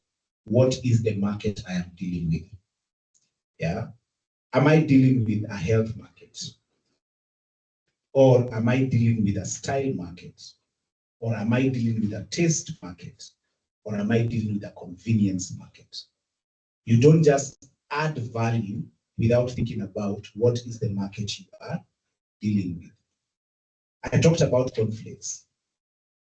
Speaker 3: what is the market I am dealing with. Yeah. Am I dealing with a health market? Or am I dealing with a style market? Or am I dealing with a taste market? Or am I dealing with a convenience market? You don't just add value without thinking about what is the market you are dealing with. I talked about conflicts.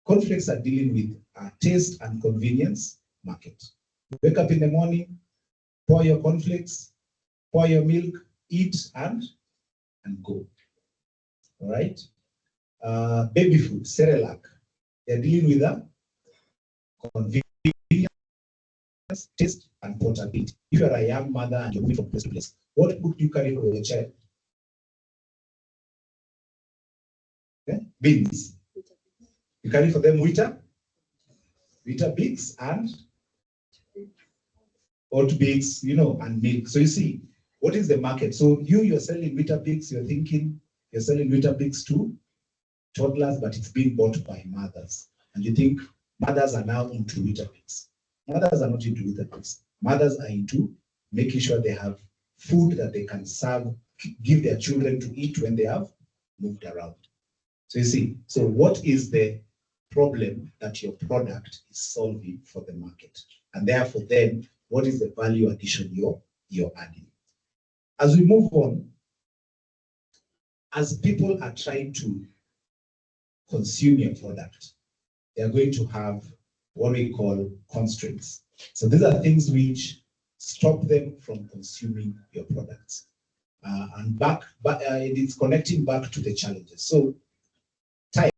Speaker 3: Conflicts are dealing with a taste and convenience market. You wake up in the morning, pour your cornflakes, pour your milk, eat and go. All right? Baby food, Cerelac, they're dealing with a convenience, taste, and portability. If you're a young mother and you're moving from place to place, what food do you carry for your child? Yeah? Beans. You carry for them Weetabix and Oatbix, and milk. So you see, what is the market? So you're selling Weetabix, you're thinking you're selling Weetabix to toddlers, but it's being bought by mothers. And you think mothers are now into Weetabix. Mothers are not into Weetabix. Mothers are into making sure they have food that they can serve, give their children to eat when they have moved around. So you see, so what is the problem that your product is solving for the market? And therefore then, what is the value addition you're adding? As we move on, as people are trying to consume your product, they are going to have what we call constraints. So these are things which stop them from consuming your products. And it's connecting back to the challenges. So time.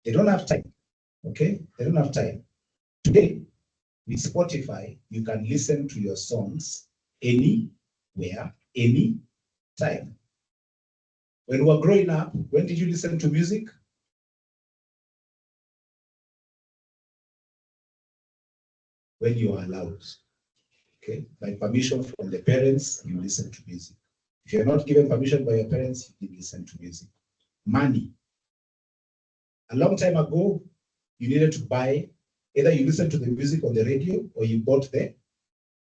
Speaker 3: They don't have time. Okay, they don't have time. Today, with Spotify, you can listen to your songs anywhere, any time. When we were growing up, when did you listen to music? When you are allowed. Okay, by permission from the parents, you listen to music. If you're not given permission by your parents, you listen to music. Money. A long time ago, you needed to buy, either you listen to the music on the radio, or you bought the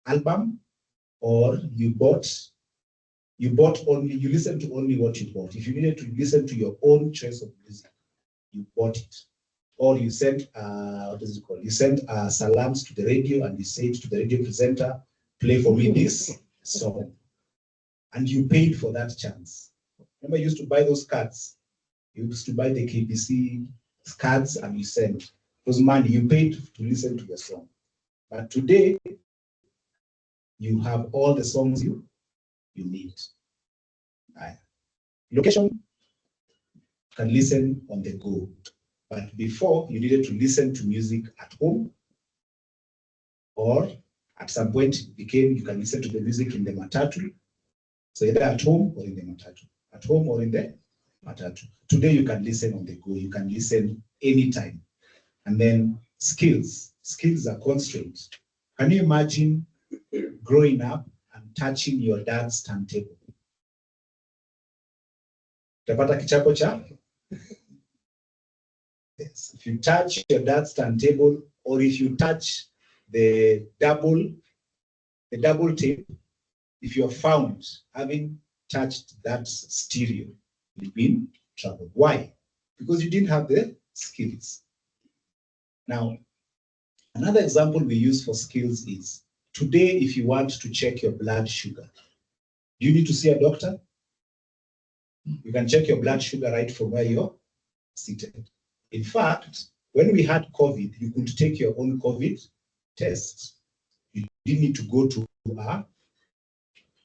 Speaker 3: album, or you listened to only what you bought. If you needed to listen to your own choice of music, you bought it. Or you sent, what is it called? You sent salams to the radio and you said to the radio presenter, play for me this song. And you paid for that chance. Remember, you used to buy those cards. You used to buy the KBC cards and you sent. Those money you paid to listen to your song. But today, you have all the songs you need. Location, you can listen on the go. But before, you needed to listen to music at home, or at some point it became you can listen to the music in the matatu. So either at home or in the matatu. At home or in the matatu. Today you can listen on the go. You can listen anytime. And then skills. Skills are constrained. Can you imagine growing up and touching your dad's turntable? Utapata kichapo cha? Yes. If you touch your dad's turntable, or if you touch the double tape, if you're found having touched that stereo, you'll be in trouble. Why? Because you didn't have the skills. Now, another example we use for skills is, today, if you want to check your blood sugar, do you need to see a doctor? You can check your blood sugar right from where you're seated. In fact, when we had COVID, you could take your own COVID test. You didn't need to go to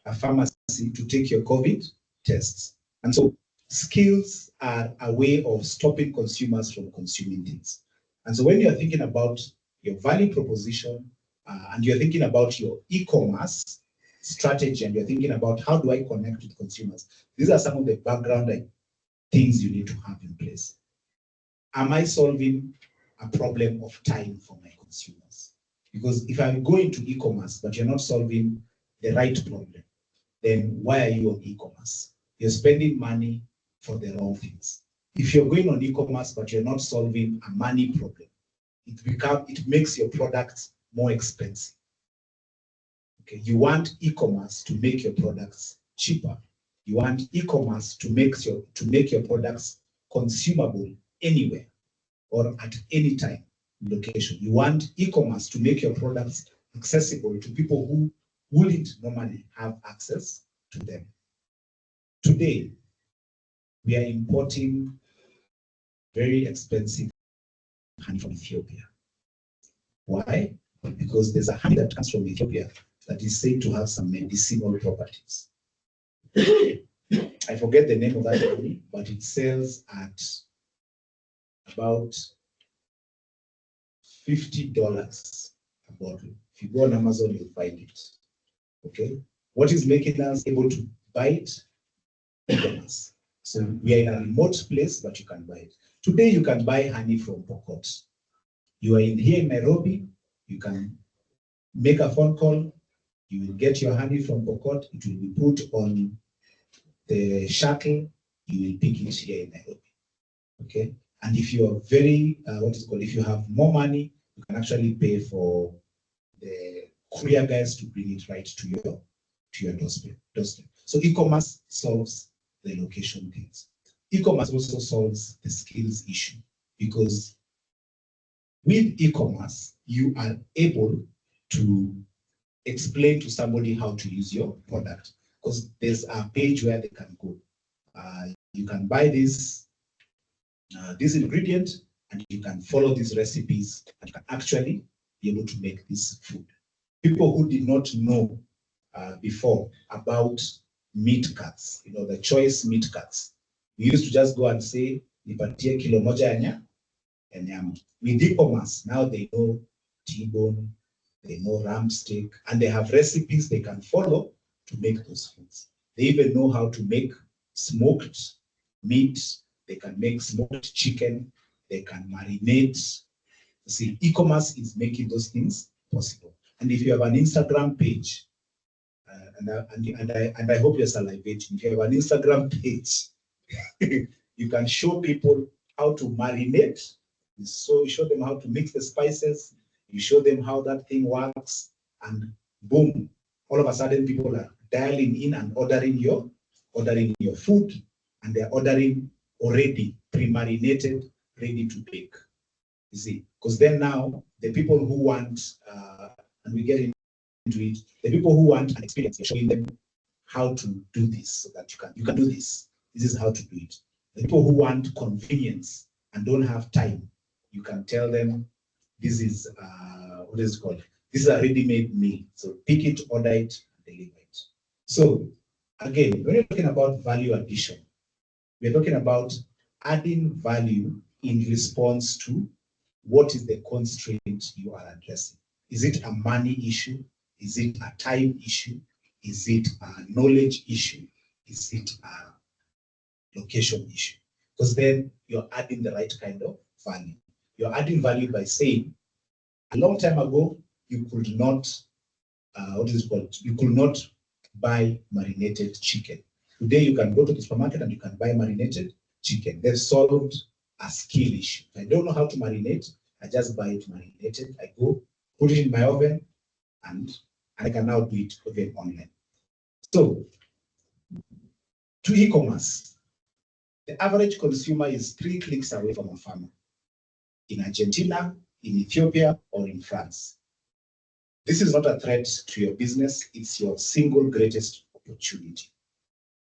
Speaker 3: a pharmacy to take your COVID tests. And so skills are a way of stopping consumers from consuming things. And so when you're thinking about your value proposition and you're thinking about your e-commerce strategy and you're thinking about how do I connect with consumers, these are some of the background things you need to have in place. Am I solving a problem of time for my consumers? Because if I'm going to e-commerce, but you're not solving the right problem, then why are you on e-commerce? You're spending money for the wrong things. If you're going on e-commerce, but you're not solving a money problem, it makes your products more expensive. Okay, you want e-commerce to make your products cheaper. You want e-commerce to make your products consumable anywhere or at any time, location. You want e-commerce to make your products accessible to people who wouldn't normally have access to them. Today, we are importing very expensive honey from Ethiopia. Why? Because there's a honey that comes from Ethiopia that is said to have some medicinal properties. I forget the name of that honey, but it sells at about $50 a bottle. If you go on Amazon, you'll find it. Okay, what is making us able to buy it? E-commerce. So we are in a remote place, but you can buy it. Today, you can buy honey from Pokot. You are here in Nairobi, you can make a phone call, you will get your honey from Pokot, it will be put on the shuttle, you will pick it here in Nairobi. Okay, and if you are very, if you have more money, you can actually pay for the courier guys to bring it right to your doorstep. So e-commerce solves the location things. E-commerce also solves the skills issue, because with e-commerce, you are able to explain to somebody how to use your product, because there's a page where they can go. You can buy this ingredient, and you can follow these recipes, and you can actually be able to make this food. People who did not know before about meat cuts, the choice meat cuts. We used to just go and say, nipatie kilo moja ya and with e-commerce, now they know T-bone, they know ram steak, and they have recipes they can follow to make those foods. They even know how to make smoked meat, they can make smoked chicken, they can marinate. See, e-commerce is making those things possible. And if you have an Instagram page, and I hope you're salivating, if you have an Instagram page, you can show people how to marinate. So you show them how to mix the spices, you show them how that thing works, and boom, all of a sudden people are dialing in and ordering your food, and they're ordering already pre-marinated, ready to bake. You see, because then now the people who want, and we get into it, the people who want an experience, you're showing them how to do this so that you can do this. This is how to do it. The people who want convenience and don't have time, you can tell them this is what is it called? This is a ready-made meal. So pick it, order it, and deliver it. So again, when you're talking about value addition, we're talking about adding value in response to what is the constraint you are addressing. Is it a money issue? Is it a time issue? Is it a knowledge issue? Is it a location issue? Because then you're adding the right kind of value. You're adding value by saying, a long time ago, you could not, what is it called? You could not buy marinated chicken. Today, you can go to the supermarket and you can buy marinated chicken. They've solved a skill issue. If I don't know how to marinate, I just buy it marinated. I go, put it in my oven, and I can now do it even online. So, to e-commerce, the average consumer is 3 clicks away from a farmer in Argentina, in Ethiopia, or in France. This is not a threat to your business, it's your single greatest opportunity.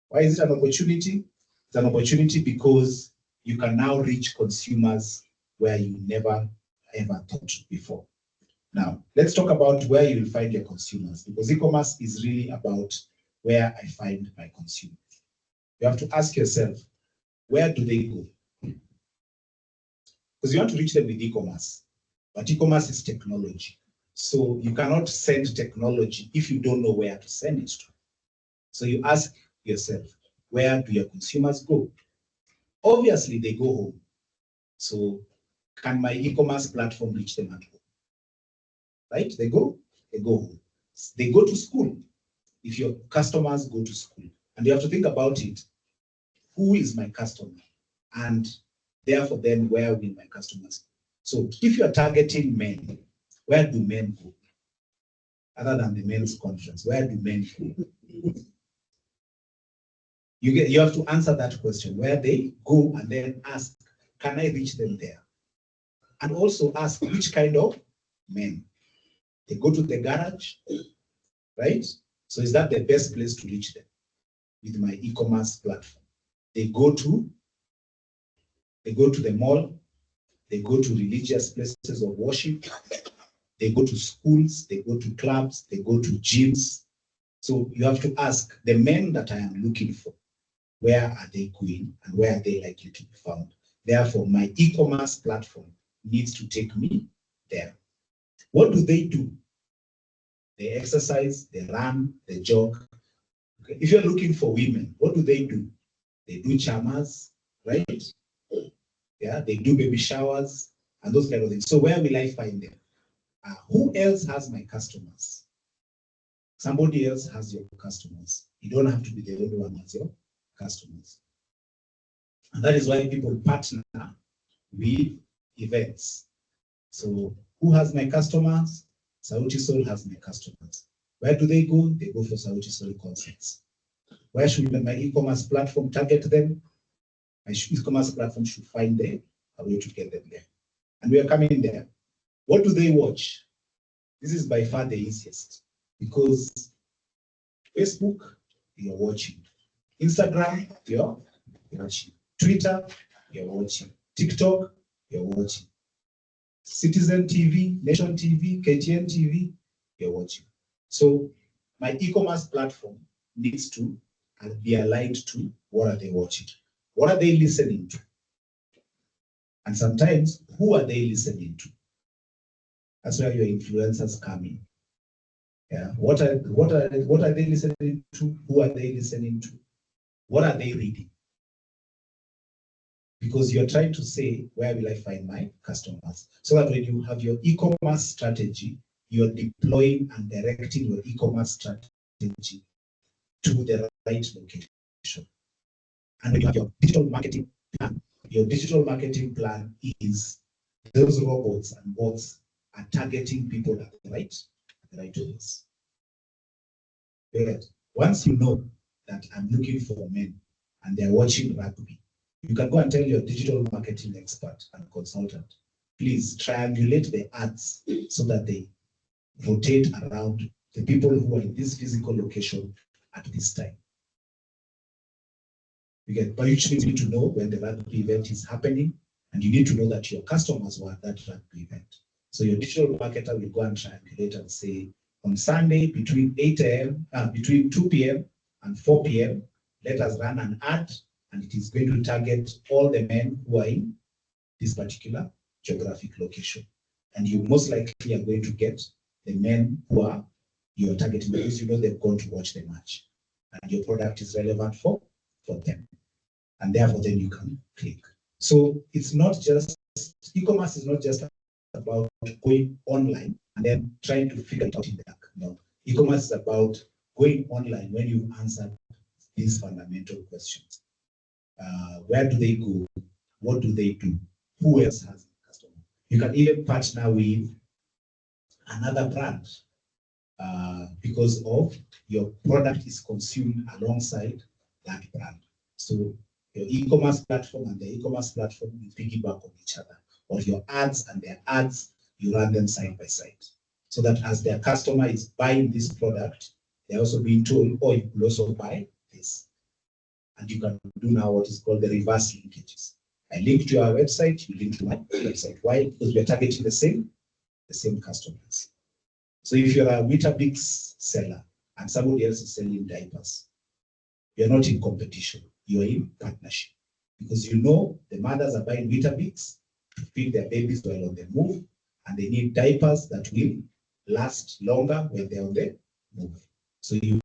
Speaker 3: Why is it an opportunity? It's an opportunity because you can now reach consumers where you never ever thought before. Now, let's talk about where you will find your consumers, because e-commerce is really about where I find my consumers. You have to ask yourself, where do they go? Because you want to reach them with e-commerce, but e-commerce is technology. So you cannot send technology if you don't know where to send it to. So you ask yourself, where do your consumers go? Obviously, they go home. So can my e-commerce platform reach them at home? Right? They go home. They go to school. If your customers go to school, and you have to think about it, who is my customer? And therefore, then where will my customers go? So if you're targeting men, where do men go? Other than the men's conference, where do men go? You have to answer that question, where they go, and then ask, can I reach them there? And also ask, which kind of men? They go to the garage, right? So is that the best place to reach them with my e-commerce platform? They go to the mall, they go to religious places of worship, they go to schools, they go to clubs, they go to gyms. So you have to ask, the men that I am looking for, where are they going and where are they likely to be found? Therefore, my e-commerce platform needs to take me there. What do? They exercise, they run, they jog. Okay. If you're looking for women, what do? They do chamas, right? Yeah, they do baby showers and those kind of things. So where will I find them? Who else has my customers? Somebody else has your customers. You don't have to be the only one who has your customers. And that is why people partner with events. So who has my customers? Sauti Sol has my customers. Where do they go? They go for Sauti Sol concerts. Where should my e-commerce platform target them? My e-commerce platform should find a way to get them there. And we are coming there. What do they watch? This is by far the easiest, because Facebook, you're watching. Instagram, you're watching. Twitter, you're watching. TikTok, you're watching. Citizen TV, Nation TV, KTN TV, you're watching. So my e-commerce platform needs to be aligned to what are they watching? What are they listening to? And sometimes, who are they listening to? That's where your influencers come in. Yeah. What are they listening to? Who are they listening to? What are they reading? Because you're trying to say, where will I find my customers? So that when you have your e-commerce strategy, you're deploying and directing your e-commerce strategy to the right location. And when you have your digital marketing plan, your digital marketing plan is those robots and bots are targeting people at the right place. But once you know that I'm looking for men and they're watching rugby, you can go and tell your digital marketing expert and consultant, please triangulate the ads so that they rotate around the people who are in this physical location at this time. But you need to know when the rugby event is happening, and you need to know that your customers were at that rugby event. So your digital marketer will go and triangulate and say, on Sunday between 8 a.m., between 2 p.m. and 4 p.m., let us run an ad, and it is going to target all the men who are in this particular geographic location. And you most likely are going to get the men who are you're targeting because you know they're going to watch the match, and your product is relevant for them. And therefore, then you can click. So it's not just, e-commerce is not just about going online and then trying to figure it out in the dark. No, e-commerce is about going online when you answer these fundamental questions. Where do they go? What do they do? Who else has a customer? You can even partner with another brand because of your product is consumed alongside that brand. So your e-commerce platform and the e-commerce platform will piggyback on each other. Or your ads and their ads, you run them side by side. So that as their customer is buying this product, they're also being told, oh, you will also buy this. And you can do now what is called the reverse linkages. I link to your website, you link to my website. Why? Because we're targeting the same customers. So if you're a Weetabix seller and somebody else is selling diapers, you're not in competition, you're in partnership. Because you know the mothers are buying Weetabix to feed their babies while on the move, and they need diapers that will last longer when they're on the move. So you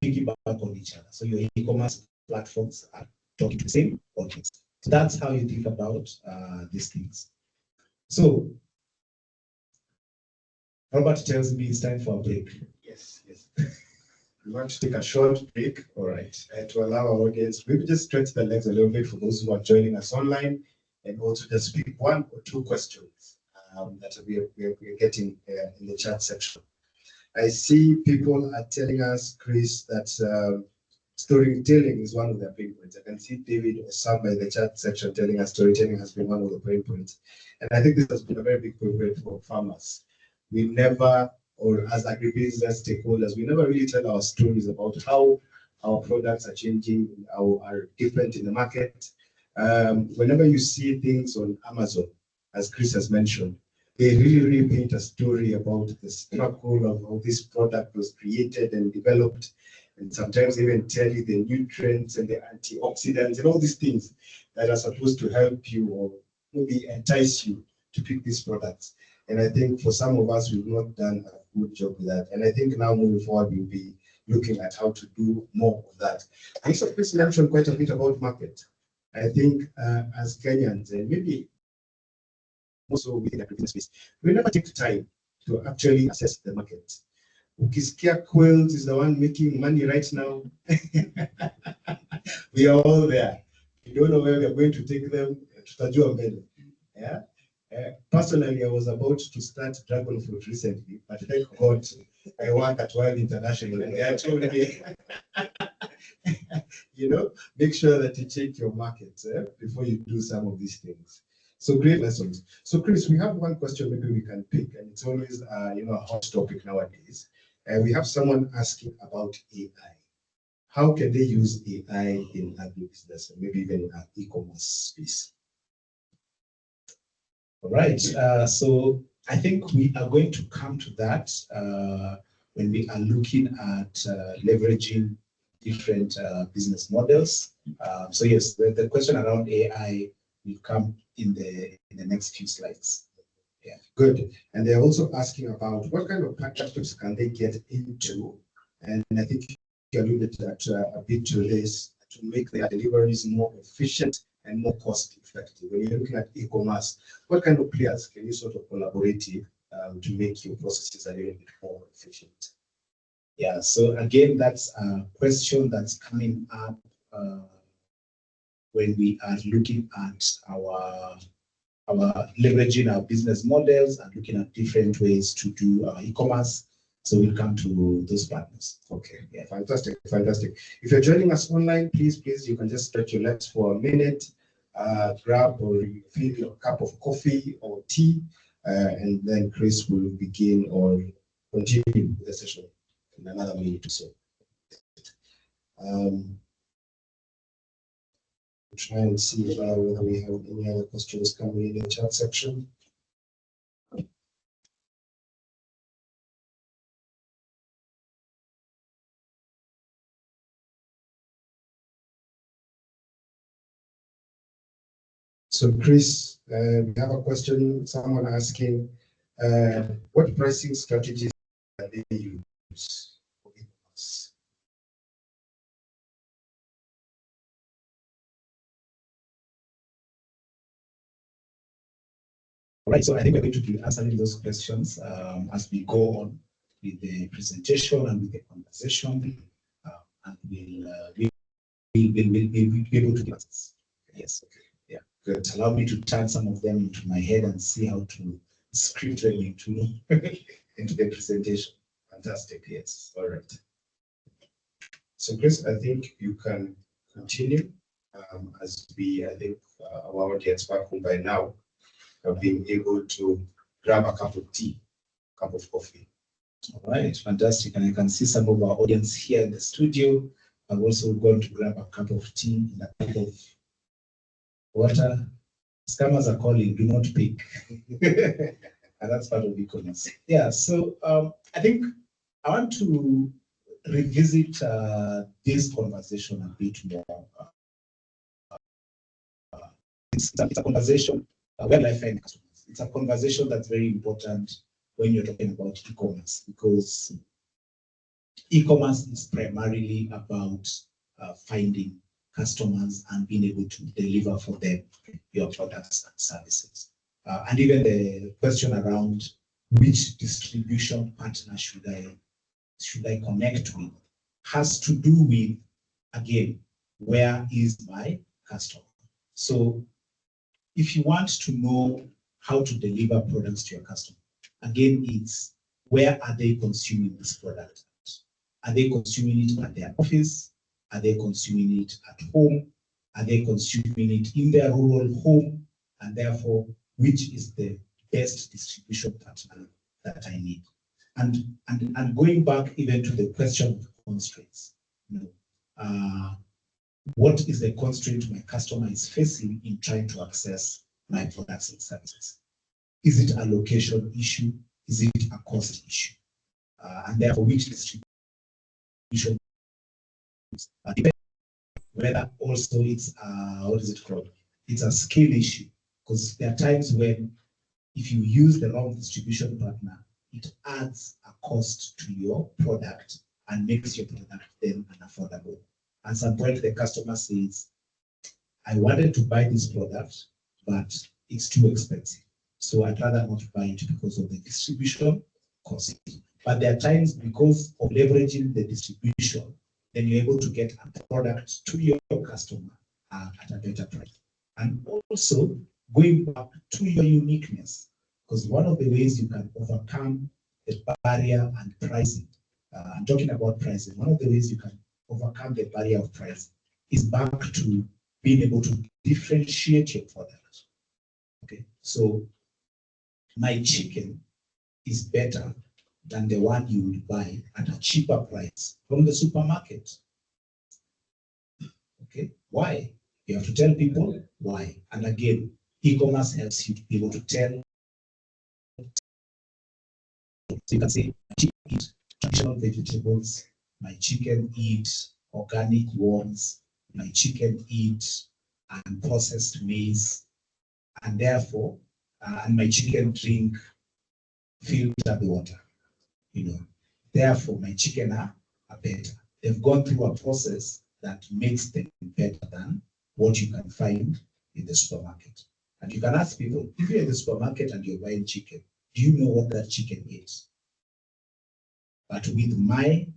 Speaker 3: piggyback on each other. So your e-commerce platforms are talking to the same audience. So that's how you think about these things. So Robert tells me it's time for a break.
Speaker 1: Yes. We want to take a short break.
Speaker 3: All right.
Speaker 1: To allow our audience, maybe just stretch the legs a little bit for those who are joining us online, and also just pick one or two questions that we're getting in the chat section. I see people are telling us, Chris, that storytelling is one of their pain points. I can see David or Sam in the chat section telling us storytelling has been one of the pain points. And I think this has been a very big pain point for farmers. We never, or as agribusiness stakeholders, we never really tell our stories about how our products are changing, are different in the market. Whenever you see things on Amazon, as Chris has mentioned, they really paint a story about the struggle of how this product was created and developed, and sometimes even tell you the nutrients and the antioxidants and all these things that are supposed to help you or maybe entice you to pick these products. And I think for some of us, we've not done a good job with that. And I think now moving forward, we'll be looking at how to do more of that. I also Chris mentioned quite a bit about market. I think as Kenyans, and maybe also within the agribusiness space, we never take time to actually assess the market. Ukisikia Quails is the one making money right now. We are all there. We don't know where we are going to take them. Tutajua mbele. Yeah. Personally, I was about to start dragon fruit recently, but thank God I work at Wild International, and they told me, make sure that you check your market before you do some of these things. So great lessons. So Chris, we have one question maybe we can pick, and it's always a hot topic nowadays. We have someone asking about AI. How can they use AI in agribusiness, and maybe even in an e-commerce space?
Speaker 3: All right. So I think we are going to come to that when we are looking at leveraging different business models. So yes, the question around AI will come in the next few slides.
Speaker 1: Yeah, good. And they're also asking about what kind of partnerships can they get into? And I think you alluded that a bit to this, to make their deliveries more efficient and more cost effective. When you're looking at e-commerce, what kind of players can you sort of collaborate with to make your processes a little bit more efficient?
Speaker 3: Yeah, so again, that's a question that's coming up when we are looking at our leveraging our business models and looking at different ways to do e-commerce. So we'll come to those partners.
Speaker 1: Okay, yeah, fantastic, fantastic. If you're joining us online, please, you can just stretch your legs for a minute, grab or refill your cup of coffee or tea, and then Chris will begin or continue the session in another minute or so. Try and see whether we have any other questions coming in the chat section. So Chris, we have a question, someone asking, what pricing strategies do they use for e-commerce?
Speaker 3: All right, so I think we're going to be answering those questions as we go on with the presentation and with the conversation, and we'll be able to give answers. Yes, okay, yeah, good. Allow me to turn some of them into my head and see how to script them into into the presentation. Fantastic, yes, all right.
Speaker 1: So Chris, I think you can continue as I think our audience back home by now have been able to grab a cup of tea, cup of coffee.
Speaker 3: All right, fantastic. And I can see some of our audience here in the studio. I'm also going to grab a cup of tea and a cup of water. Scammers are calling, do not pick. And that's part of e-commerce. Yeah, so I think I want to revisit this conversation a bit more. It's a conversation where I find customers. It's a conversation that's very important when you're talking about e-commerce, because e-commerce is primarily about finding customers and being able to deliver for them your products and services. And even the question around which distribution partner should I connect with has to do with, again, where is my customer? So if you want to know how to deliver products to your customer, again, it's where are they consuming this product? Are they consuming it at their office? Are they consuming it at home? Are they consuming it in their rural home? And therefore, which is the best distribution partner that I need? And going back even to the question of constraints, what is the constraint my customer is facing in trying to access my products and services? Is it a location issue? Is it a cost issue? And therefore, which distribution depends whether also it's what is it called? It's a scale issue, because there are times when if you use the wrong distribution partner, it adds a cost to your product and makes your product then unaffordable. At some point, the customer says, I wanted to buy this product, but it's too expensive. So I'd rather not buy it because of the distribution cost. But there are times because of leveraging the distribution, then you're able to get a product to your customer at a better price. And also going back to your uniqueness, because one of the ways you can overcome the barrier and pricing, I'm talking about pricing, one of the ways you can overcome the barrier of pricing is back to being able to differentiate your product. Okay, so my chicken is better than the one you would buy at a cheaper price from the supermarket. Okay, why? You have to tell people why. And again, e-commerce helps you to be able to tell. So you can say, my chicken eat traditional vegetables, my chicken eat organic ones, my chicken eat unprocessed maize, and therefore, and my chicken drink filtered water, therefore my chicken are better. They've gone through a process that makes them better than what you can find in the supermarket. And you can ask people, if you're in the supermarket and you're buying chicken, do you know what that chicken is? But with my,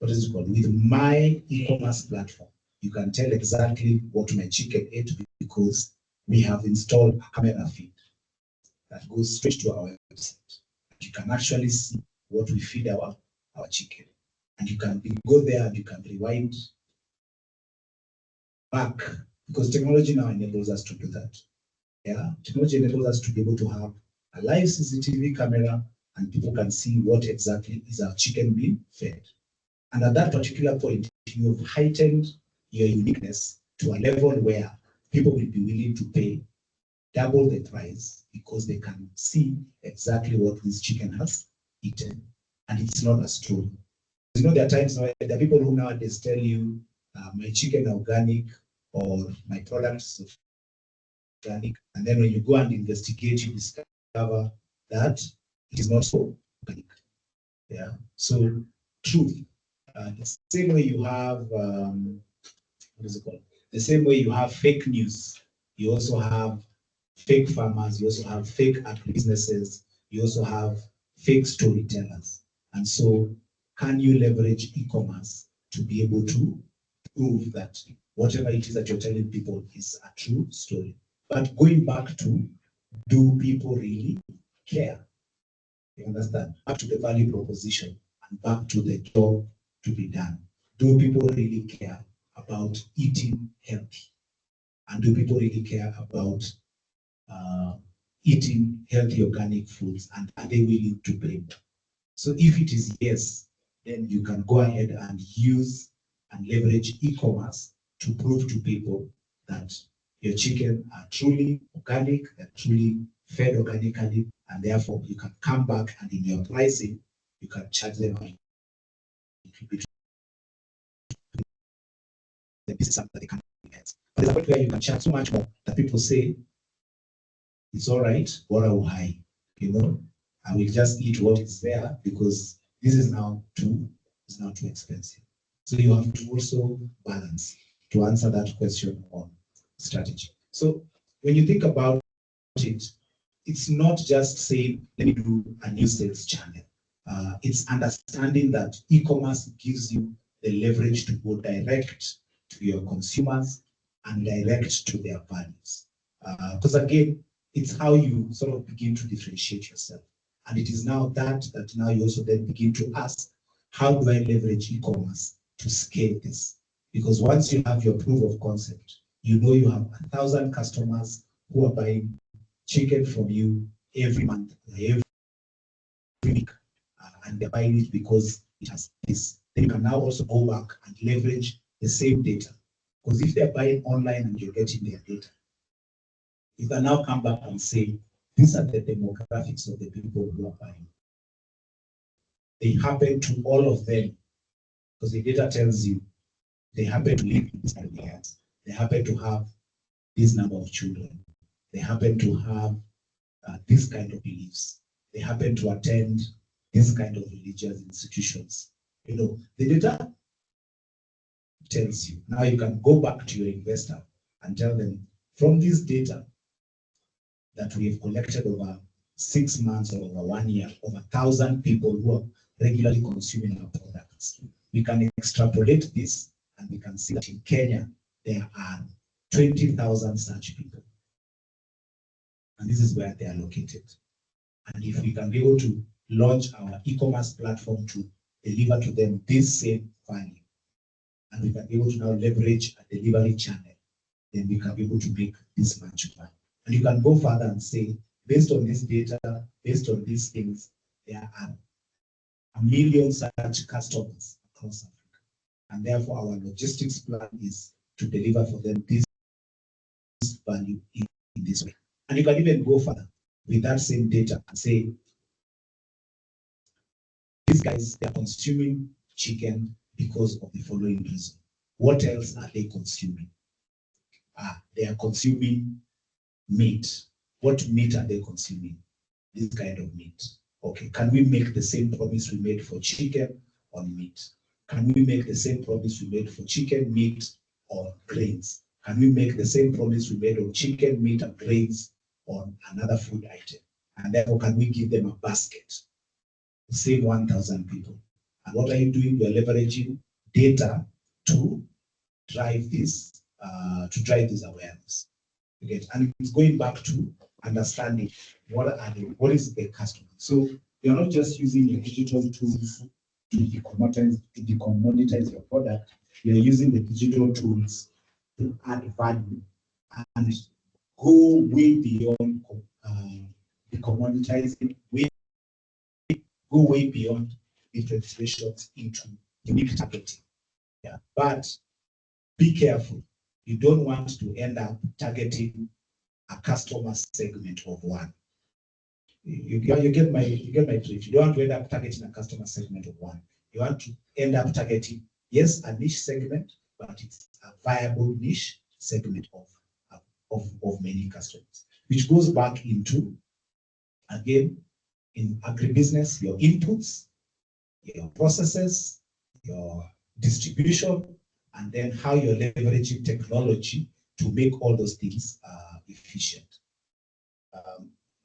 Speaker 3: with my e-commerce platform, you can tell exactly what my chicken ate because we have installed a camera feed that goes straight to our website. You can actually see what we feed our chicken. And you can go there and you can rewind back because technology now enables us to do that. Yeah, technology enables us to be able to have a live CCTV camera and people can see what exactly is our chicken being fed. And at that particular point, you have heightened your uniqueness to a level where people will be willing to pay double the price because they can see exactly what this chicken has eaten. And it's not a story. There are times where there are people who nowadays tell you, my chicken organic or my products organic. And then when you go and investigate, you discover that it is not so organic. Yeah. So truth. The same way you have, what is it called? The same way you have fake news, you also have fake farmers, you also have fake agribusinesses, you also have fake storytellers. And so can you leverage e-commerce to be able to prove that whatever it is that you're telling people is a true story? But going back to, do people really care? You understand? Back to the value proposition and back to the job to be done. Do people really care about eating healthy? And do people really care about eating healthy organic foods, and are they willing to pay? So if it is yes, then you can go ahead and use and leverage e-commerce to prove to people that your chicken are truly organic, they're truly fed organically, and therefore you can come back and in your pricing, you can charge them this is something that they can't get. But there's a point where you can charge so much more that people say, it's all right, what are high? I will just eat what is there because this is now too expensive. So you have to also balance to answer that question on strategy. So when you think about it, it's not just saying, let me do a new sales channel. It's understanding that e-commerce gives you the leverage to go direct to your consumers and direct to their values. Because again, it's how you sort of begin to differentiate yourself. And it is now that now you also then begin to ask, how do I leverage e-commerce to scale this? Because once you have your proof of concept, you have 1,000 customers who are buying chicken from you every month, every week, and they're buying it because it has this. Then you can now also go back and leverage the same data. Because if they're buying online and you're getting their data, you can now come back and say, these are the demographics of the people who are buying. They happen to all of them, because the data tells you they happen to live in this kind of areas. They happen to have this number of children. They happen to have this kind of beliefs. They happen to attend this kind of religious institutions. The data tells you. Now you can go back to your investor and tell them, from this data that we have collected over 6 months or over 1 year, over 1,000 people who are regularly consuming our products, we can extrapolate this and we can see that in Kenya, there are 20,000 such people. And this is where they are located. And if we can be able to launch our e-commerce platform to deliver to them this same value, and we can be able to now leverage a delivery channel, then we can be able to make this much money. And you can go further and say, based on this data, based on these things, there are 1 million such customers across Africa. And therefore, our logistics plan is to deliver for them this value in this way. And you can even go further with that same data and say, these guys, they are consuming chicken because of the following reason. What else are they consuming? They are consuming meat. What meat are they consuming? This kind of meat. Okay, can we make the same promise we made for chicken on meat? Can we make the same promise we made for chicken, meat, or grains? Can we make the same promise we made on chicken, meat, and grains on another food item? And therefore, can we give them a basket? Save 1,000 people. And what are you doing? You're leveraging data to drive this awareness. Okay? And it's going back to understanding what is the customer. So you're not just using your digital tools to decommoditize your product. You're using the digital tools to add value and go way beyond decommoditizing, go way beyond differentiations into unique targeting. Yeah, but be careful. You don't want to end up targeting a customer segment of one. You get my drift. You don't want to end up targeting a customer segment of one. You want to end up targeting, yes, a niche segment, but it's a viable niche segment of many customers, which goes back into, again, in agribusiness, your inputs, your processes, your distribution, and then how you're leveraging technology to make all those things efficient.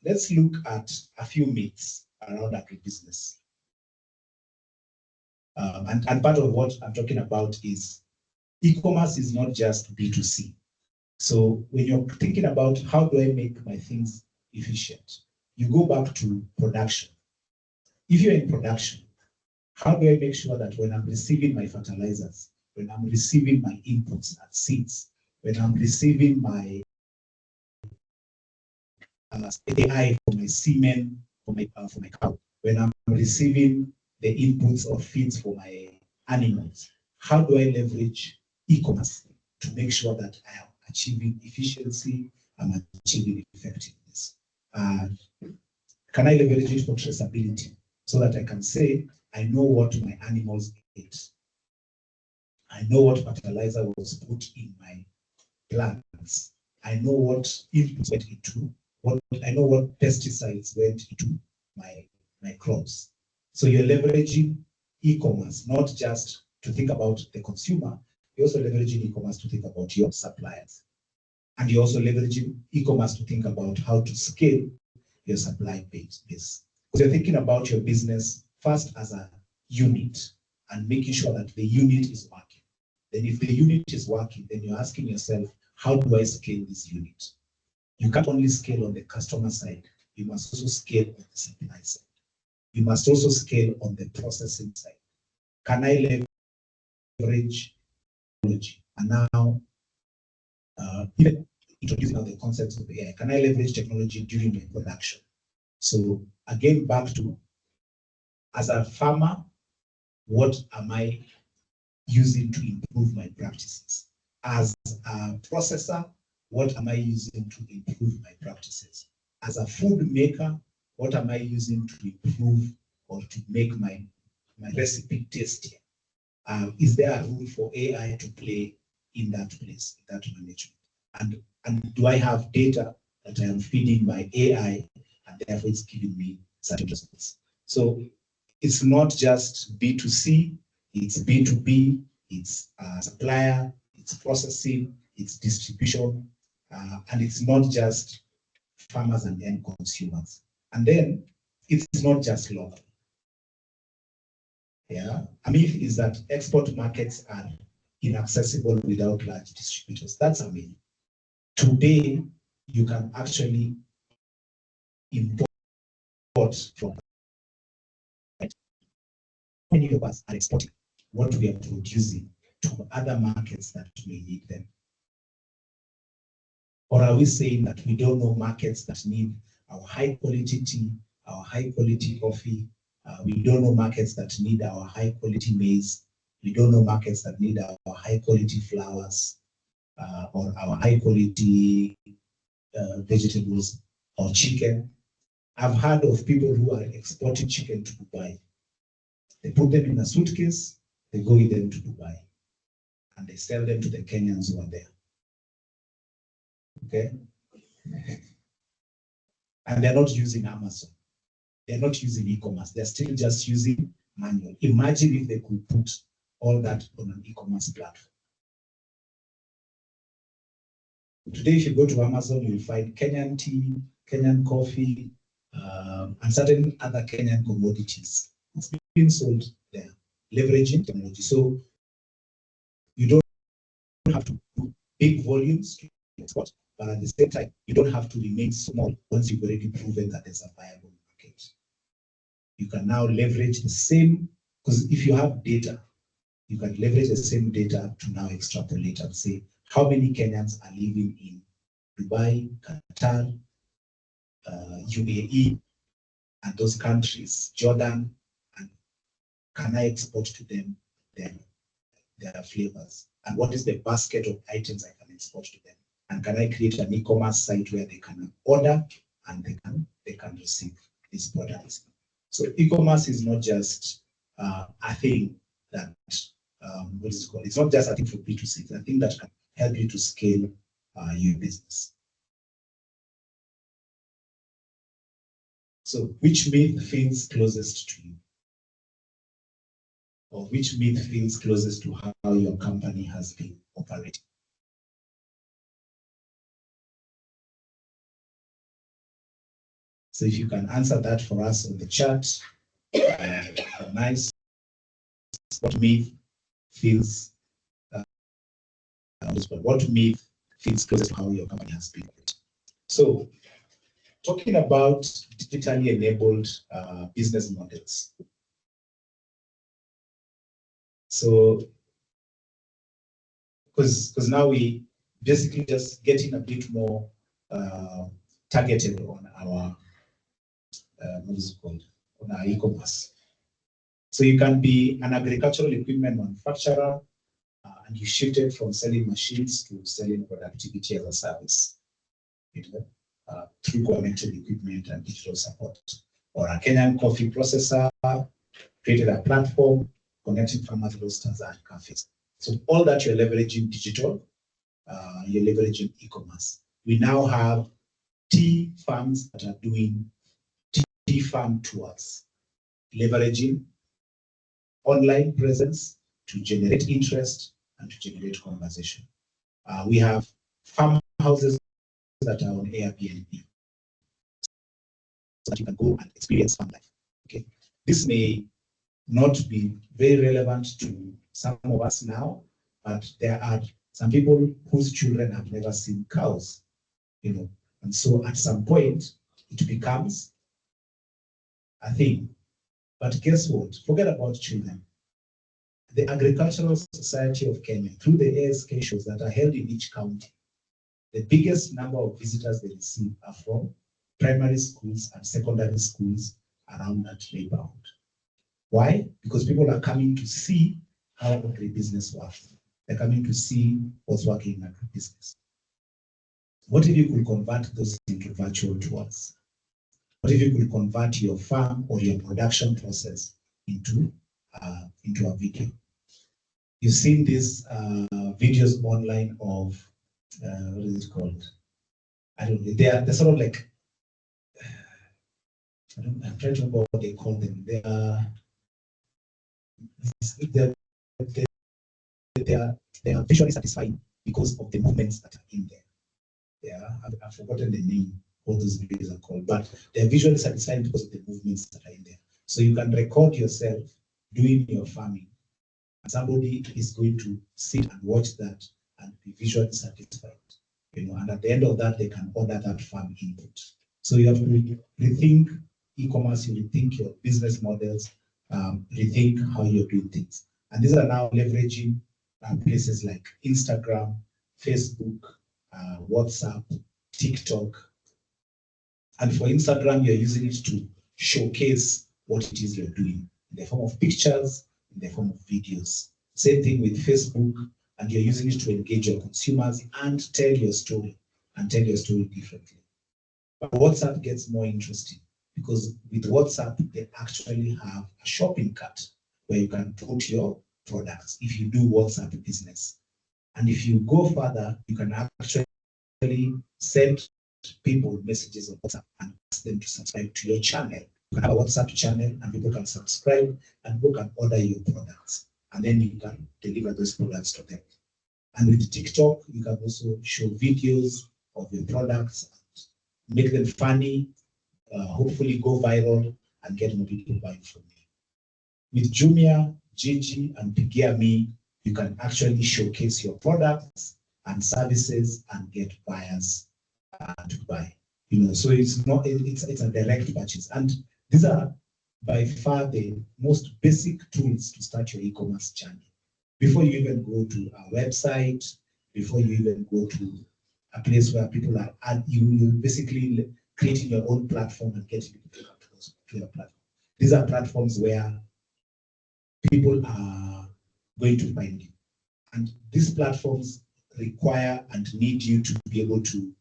Speaker 3: Let's look at a few myths around agribusiness. And part of what I'm talking about is e-commerce is not just B2C. So when you're thinking about how do I make my things efficient, you go back to production. If you're in production, how do I make sure that when I'm receiving my fertilizers, when I'm receiving my inputs and seeds, when I'm receiving my AI for my semen, for my cow, when I'm receiving the inputs or feeds for my animals, how do I leverage e-commerce to make sure that I am achieving efficiency, I'm achieving effectiveness? Can I leverage it for traceability so that I can say, I know what my animals eat. I know what fertilizer was put in my plants. I know what inputs went into, I know what pesticides went into my crops. So you're leveraging e-commerce, not just to think about the consumer, you're also leveraging e-commerce to think about your suppliers. And you're also leveraging e-commerce to think about how to scale your supply base. Because you're thinking about your business first as a unit and making sure that the unit is working. Then if the unit is working, then you're asking yourself, how do I scale this unit? You can't only scale on the customer side, you must also scale on the supply side. You must also scale on the processing side. Can I leverage technology? And now, even introducing the concepts of AI, can I leverage technology during my production? So again, back to, as a farmer, what am I using to improve my practices? As a processor, what am I using to improve my practices? As a food maker, what am I using to improve or to make my recipe tastier? Is there a role for AI to play in that place, in that management? And do I have data that I am feeding my AI and therefore it's giving me certain results? So it's not just B2C, it's B2B, it's supplier, it's processing, it's distribution, and it's not just farmers and end consumers. And then it's not just local. Yeah, a myth is that export markets are inaccessible without large distributors. That's a myth. Today, you can actually import from. Many of us are exporting what we are producing to other markets that may need them. Or are we saying that we don't know markets that need our high quality tea, our high quality coffee? We don't know markets that need our high quality maize. We don't know markets that need our high quality flowers or our high quality vegetables or chicken. I've heard of people who are exporting chicken to Dubai. They put them in a suitcase, they go with them to Dubai, and they sell them to the Kenyans who are there. Okay? And they're not using Amazon. They're not using e-commerce. They're still just using manual. Imagine if they could put all that on an e-commerce platform. Today, if you go to Amazon, you'll find Kenyan tea, Kenyan coffee, and certain other Kenyan commodities. It's being sold there, leveraging technology. So you don't have to do big volumes to export, but at the same time, you don't have to remain small once you've already proven that there's a viable market. You can now leverage the same, because if you have data, you can leverage the same data to now extrapolate and say how many Kenyans are living in Dubai, Qatar, UAE, and those countries, Jordan, and can I export to them their flavors? And what is the basket of items I can export to them? And can I create an e-commerce site where they can order and they can receive these products? So e-commerce is not just a thing that what is it called? It's not just a thing for B2C. It's a thing that can help you to scale your business. So which myth feels closest to you? Or which myth feels closest to how your company has been operating? So if you can answer that for us in the chat, nice. What myth feels what myth feels closest to how your company has been operating? So talking about digitally enabled business models. So, because now we basically just getting a bit more targeted on our what is it called? On our e-commerce. So you can be an agricultural equipment manufacturer and you shifted from selling machines to selling productivity as a service, through connected equipment and digital support. Or a Kenyan coffee processor created a platform connecting farmers, roasters, and cafes. So all that you're leveraging digital, you're leveraging e-commerce. We now have tea farms that are doing tea farm tours, leveraging online presence to generate interest and to generate conversation. We have farmhouses that are on Airbnb, so that you can go and experience farm life. Okay, this may not be very relevant to some of us now, but there are some people whose children have never seen cows, and so at some point it becomes a thing. But guess what? Forget about children. The Agricultural Society of Kenya, through the ASK shows that are held in each county, the biggest number of visitors they receive are from primary schools and secondary schools around that neighborhood. Why? Because people are coming to see how agribusiness works. They're coming to see what's working in agribusiness. What if you could convert those into virtual tours? What if you could convert your farm or your production process into a video? You've seen these videos online of what is it called? I don't know. They're sort of like I'm trying to remember what they call them. They are visually satisfying because of the movements that are in there. Yeah, I've forgotten the name what those videos are called, but they're visually satisfying because of the movements that are in there. So you can record yourself doing your farming, and somebody is going to sit and watch that and be visually satisfied. And at the end of that, they can order that farm input. So you have to rethink e-commerce, you rethink your business models, rethink how you're doing things. And these are now leveraging places like Instagram, Facebook, WhatsApp, TikTok. And for Instagram, you're using it to showcase what it is you're doing in the form of pictures, in the form of videos. Same thing with Facebook, and you're using it to engage your consumers and tell your story differently. But WhatsApp gets more interesting because with WhatsApp, they actually have a shopping cart where you can put your products if you do WhatsApp business. And if you go further, you can actually send people messages on WhatsApp and ask them to subscribe to your channel. You can have a WhatsApp channel and people can subscribe and people can order your products. And then you can deliver those products to them. And with TikTok, you can also show videos of your products, and make them funny, hopefully go viral and get more people buying from you. With Jumia, Gigi, and Pigia Me, you can actually showcase your products and services and get buyers to buy. So it's not it's a direct purchase, and these are by far the most basic tools to start your e-commerce journey. Before you even go to a website, before you even go to a place where people are, and you basically creating your own platform and getting people to come to your platform. These are platforms where people are going to find you, and these platforms require and need you to be able to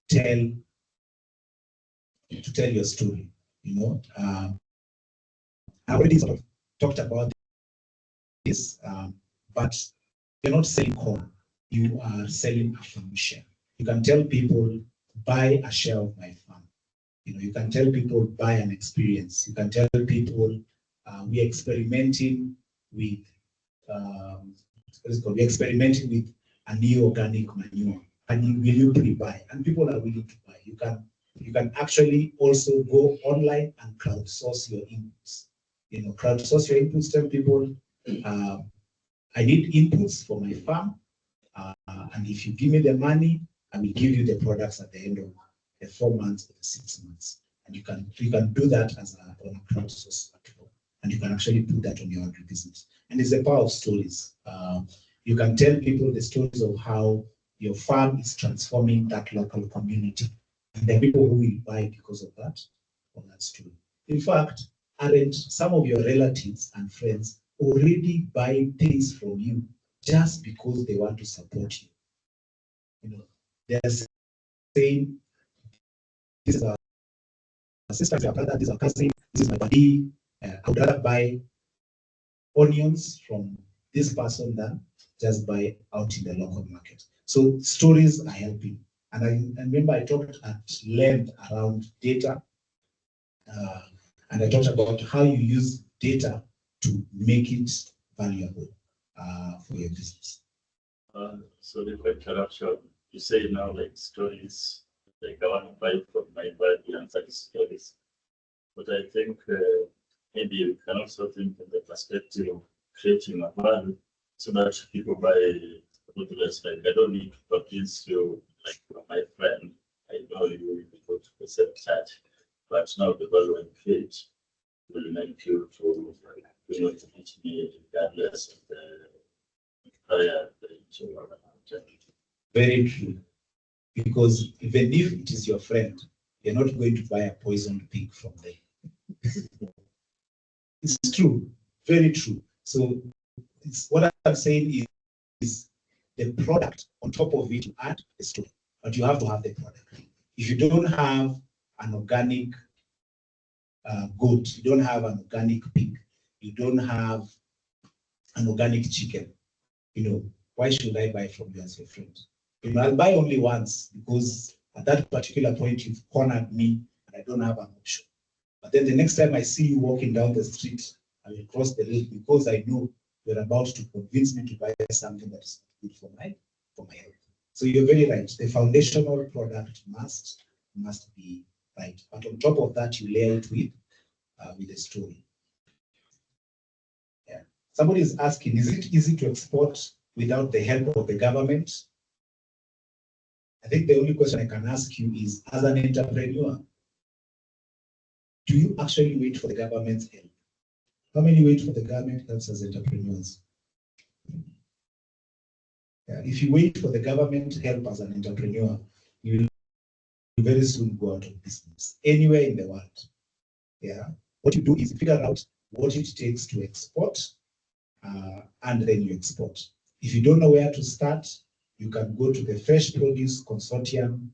Speaker 3: tell your story. I already sort of talked about this, but you're not selling corn, you are selling a farm share. You can tell people, buy a share of my farm. You can tell people, buy an experience. You can tell people, we're experimenting with a new organic manure, and will you pre-buy? And people are willing to buy. You can actually also go online and crowdsource your inputs. Crowdsource your inputs, tell people, I need inputs for my farm, and if you give me the money, I will give you the products at the end of the 4 months or the 6 months. And you can do that on a crowdsource platform, and you can actually put that on your agribusiness. And it's the power of stories. You can tell people the stories of how your farm is transforming that local community, and the people who will buy because of that, on that story. In fact, aren't some of your relatives and friends already buying things from you just because they want to support you? They're saying, this is our sister, this is our brother, this is our cousin, this is my buddy. I would rather buy onions from this person than just buy out in the local market. So stories are helping. And I remember I talked at length around data, and I talked about how you use data to make it valuable for your business.
Speaker 4: So the interruption, you say now like stories, like I want to buy from my body and such stories. But I think maybe we can also think in the perspective of creating a value so that people buy with respect. I don't need to convince you, like my friend, I know you will go to the same church, but now the value I create will make you to teach me regardless of the prayer.
Speaker 3: Very true. Because even if it is your friend, you're not going to buy a poisoned pig from them. It's true, very true. So what I'm saying is the product on top of it, you add the story, but you have to have the product. If you don't have an organic goat, you don't have an organic pig, you don't have an organic chicken, why should I buy from you as your friend? I'll buy only once because at that particular point you've cornered me and I don't have an option. But then the next time I see you walking down the street, I will cross the road because I know you're about to convince me to buy something that is good for my health. So you're very right. The foundational product must be right. But on top of that, you layer it with a story. Yeah. Somebody is asking, is it easy to export without the help of the government? I think the only question I can ask you is, as an entrepreneur, do you actually wait for the government's help? How many wait for the government help as entrepreneurs? Yeah, if you wait for the government help as an entrepreneur, you will very soon go out of business anywhere in the world. Yeah, what you do is you figure out what it takes to export, and then you export. If you don't know where to start, you can go to the Fresh Produce Consortium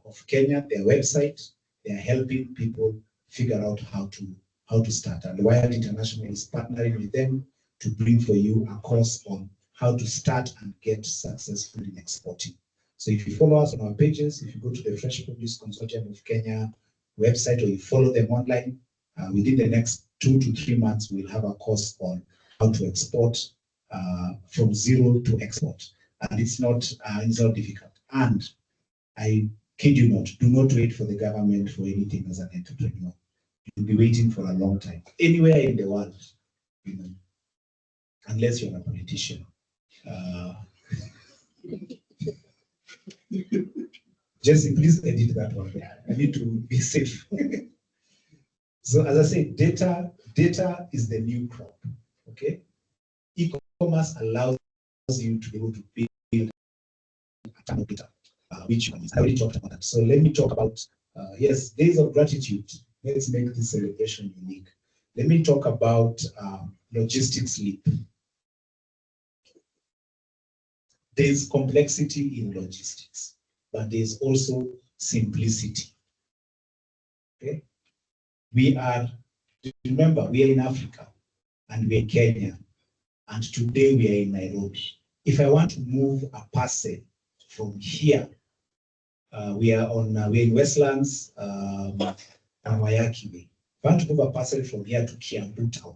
Speaker 3: of Kenya, their website. They are helping people figure out how to start. And Wired International is partnering with them to bring for you a course on how to start and get successful in exporting. So if you follow us on our pages, if you go to the Fresh Produce Consortium of Kenya website, or you follow them online, within the next 2 to 3 months, we'll have a course on how to export from zero to export. And it's not difficult. And I kid you not, do not wait for the government for anything as an entrepreneur. You'll be waiting for a long time. Anywhere in the world, you know, unless you're a politician. Jesse, please edit that one. I need to be safe. So as I said, data is the new crop. Okay, e-commerce allows you to be able to build a ton of data, which I already talked about that. So let me talk about yes, days of gratitude. Let's make this celebration unique. Let me talk about logistics leap. There's complexity in logistics, but there's also simplicity. Okay, remember, we are in Africa and we are in Kenya, and today we are in Nairobi. If I want to move a parcel from here, we're in Westlands, Wayaki Way. If I want to move a parcel from here to Kiambu town,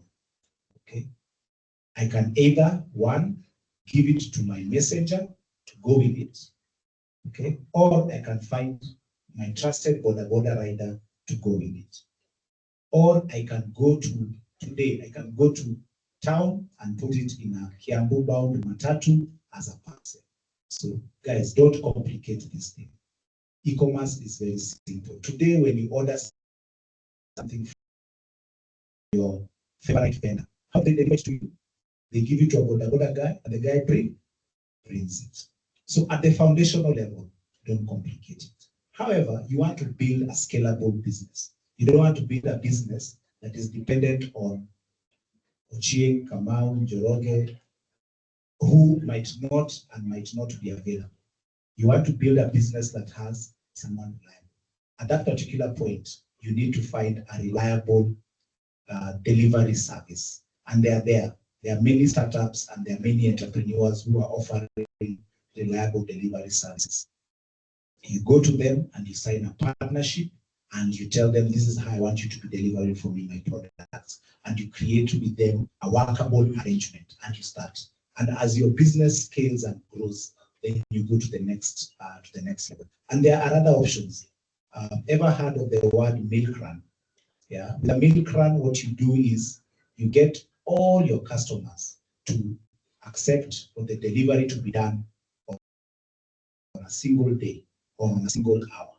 Speaker 3: okay, I can either, one, give it to my messenger to go with it, okay, or I can find my trusted border rider to go with it. Or I can go to town and put it in a Kiambu bound matatu as a parcel. So guys, don't complicate this thing. E-commerce is very simple. Today, when you order something from your favorite vendor, how they deliver it to you? They give it to a border guy, and the guy brings it. So at the foundational level, don't complicate it. However, you want to build a scalable business. You don't want to build a business that is dependent on Ochieng, Kamau, Njoroge, who might not be available. You want to build a business that has someone reliable. At that particular point, you need to find a reliable delivery service. And they are there. There are many startups and there are many entrepreneurs who are offering reliable delivery services. You go to them and you sign a partnership and you tell them, this is how I want you to be delivering for me my products. And you create with them a workable arrangement and you start. And as your business scales and grows, then you go to the next level. And there are other options. Ever heard of the word milk run? Yeah. With a milk run, what you do is you get all your customers to accept for the delivery to be done on a single day or on a single hour.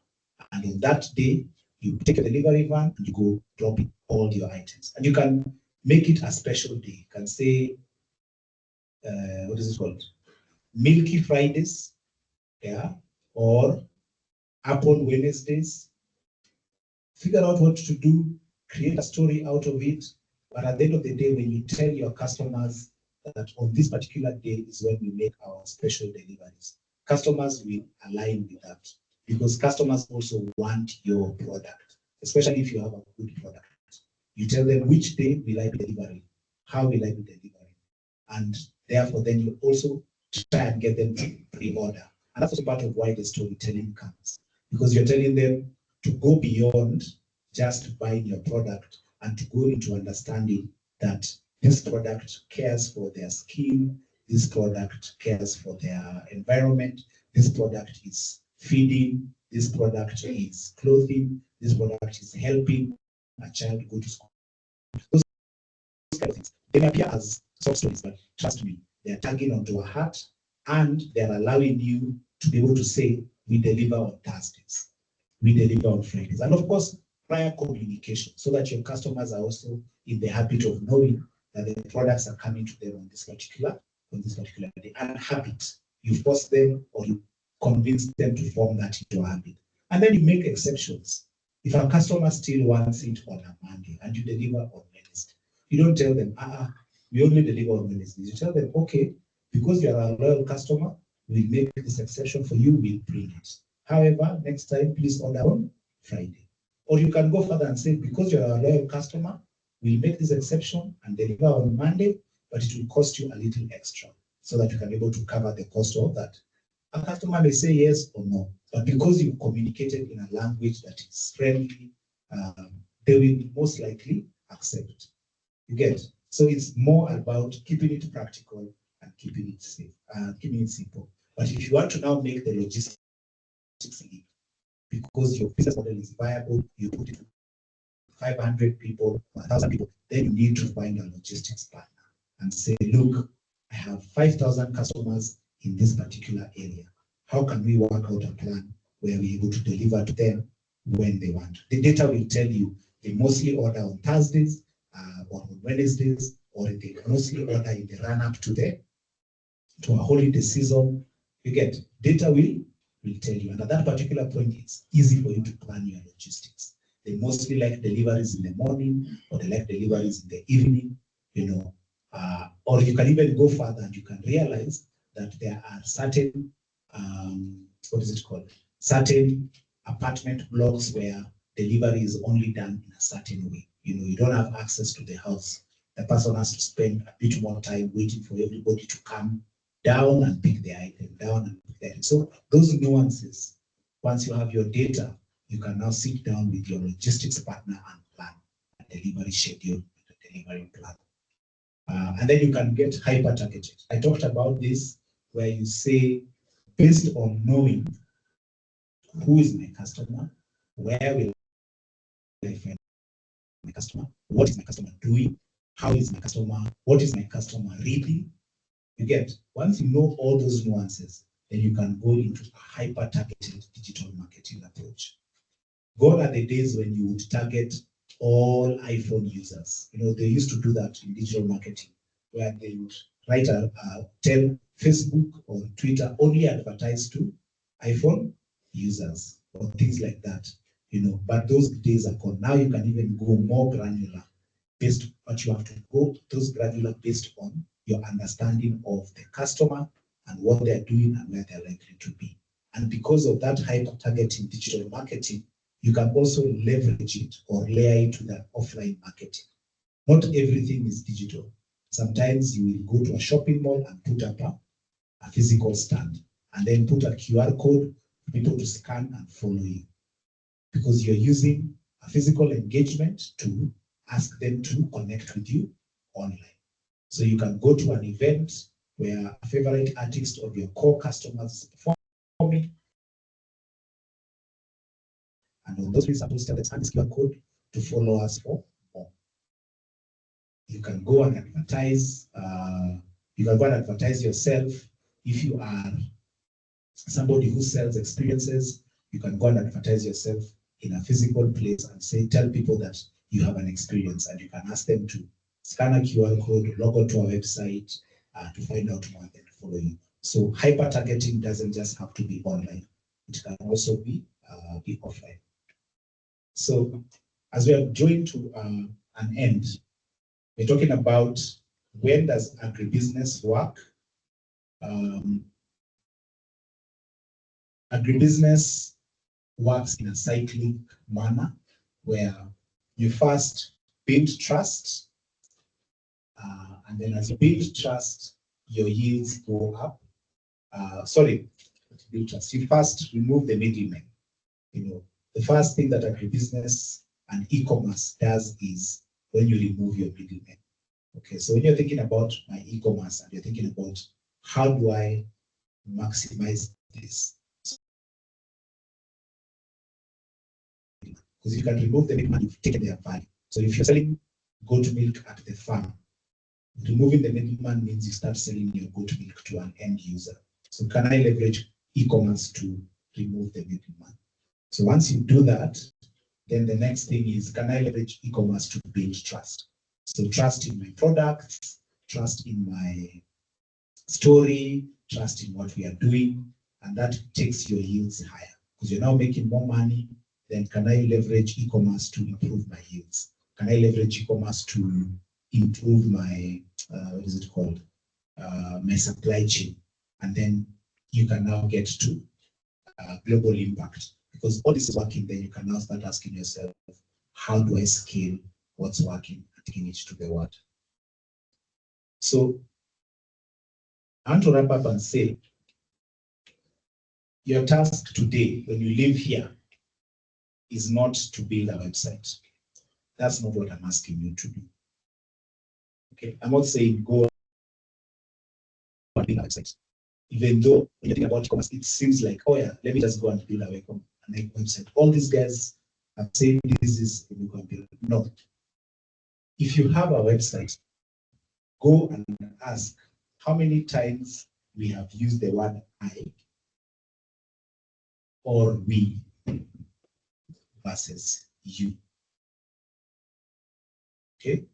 Speaker 3: And on that day, you take a delivery van and you go drop in all your items. And you can make it a special day. You can say, what is it called? Milky Fridays, yeah, or Apple Wednesdays. Figure out what to do, create a story out of it. But at the end of the day, when you tell your customers that on this particular day is when we make our special deliveries, customers will align with that because customers also want your product, especially if you have a good product. You tell them which day will I be delivering, how will I be delivering, and therefore then you also try and get them to pre-order. And that's also part of why the storytelling comes, because you're telling them to go beyond just buying your product and to go into understanding that this product cares for their skin, this product cares for their environment, this product is feeding, this product is clothing, this product is helping a child go to school. Those kind of things, they may appear as soft stories, but trust me, they're tagging onto a heart and they're allowing you to be able to say, we deliver on Thursdays, we deliver on Fridays. And of course, prior communication, so that your customers are also in the habit of knowing that the products are coming to them on this particular day. And habit, you force them or you convince them to form that into a habit. And then you make exceptions. If a customer still wants it on a Monday and you deliver on Wednesday, you don't tell them, we only deliver on Wednesdays. You tell them, okay, because you are a loyal customer, we'll make this exception for you, we'll bring it. However, next time, please order on Friday. Or you can go further and say, because you're a loyal customer, we'll make this exception and deliver on Monday, but it will cost you a little extra so that you can be able to cover the cost of that A customer may say yes or no, but because you communicated in a language that is friendly, they will most likely accept. You get? So it's more about keeping it practical and keeping it safe, keeping it simple. But if you want to now make the logistics leap, because your business model is viable, you put it 500 people, 1,000 people, then you need to find a logistics partner and say, look, I have 5,000 customers in this particular area. How can we work out a plan where we're able to deliver to them when they want? The data will tell you they mostly order on Thursdays or on Wednesdays, or they mostly order in the run-up to a holiday season. You get data will tell you, and at that particular point, it's easy for you to plan your logistics. They mostly like deliveries in the morning, or they like deliveries in the evening, or you can even go further and you can realize that there are certain, certain apartment blocks where delivery is only done in a certain way. You don't have access to the house. The person has to spend a bit more time waiting for everybody to come down and pick the item, So those nuances, once you have your data, you can now sit down with your logistics partner and plan a delivery schedule and a delivery plan. And then you can get hyper-targeted. I talked about this, where you say, based on knowing who is my customer, where will I find my customer, what is my customer doing, how is my customer, what is my customer reading. You get, once you know all those nuances, then you can go into a hyper-targeted digital marketing approach. Gone are the days when you would target all iPhone users. They used to do that in digital marketing, where they would write tell Facebook or Twitter only advertise to iPhone users or things like that. But those days are gone. Now you can even go more granular but you have to go those granular based on your understanding of the customer and what they're doing and where they're likely to be. And because of that hyper-targeting digital marketing, you can also leverage it or layer it to that offline marketing. Not everything is digital. Sometimes you will go to a shopping mall and put up a physical stand and then put a QR code for people to scan and follow you, because you're using a physical engagement to ask them to connect with you online. So you can go to an event where a favorite artist of your core customers is performing, and on those principles, tell them scan this QR code to follow us for more. You can go and advertise. You can go and advertise yourself. If you are somebody who sells experiences, you can go and advertise yourself in a physical place and tell people that you have an experience, and you can ask them to scan a QR code, log on to our website to find out more and then follow you. So hyper-targeting doesn't just have to be online. It can also be offline. So as we are drawing to an end, we're talking about when does agribusiness work? Agribusiness works in a cyclic manner where you first build trust, and then as you build trust, your yields go up. Build trust. You first remove the middleman. The first thing that agribusiness and e-commerce does is when you remove your middleman. Okay, so when you're thinking about my e-commerce and you're thinking about how do I maximize this? Because if you can remove the middleman, you've taken their value. So if you're selling goat milk at the farm, removing the middleman means you start selling your goat milk to an end user. So can I leverage e-commerce to remove the middleman? So once you do that, then the next thing is, can I leverage e-commerce to build trust? So trust in my products, trust in my story, trust in what we are doing, and that takes your yields higher because you're now making more money. Then can I leverage e-commerce to improve my yields? Can I leverage e-commerce to improve my, my supply chain? And then you can now get to global impact. Because all this is working, then you can now start asking yourself, how do I scale what's working and taking it to the world? So I want to wrap up and say, your task today, when you live here, is not to build a website. That's not what I'm asking you to do. Okay, I'm not saying go and build a website. Even though when you think about e-commerce, it seems like, oh yeah, let me just go and build a website. All these guys are saying this is a new computer. No. If you have a website, go and ask how many times we have used the word I or we versus you. Okay?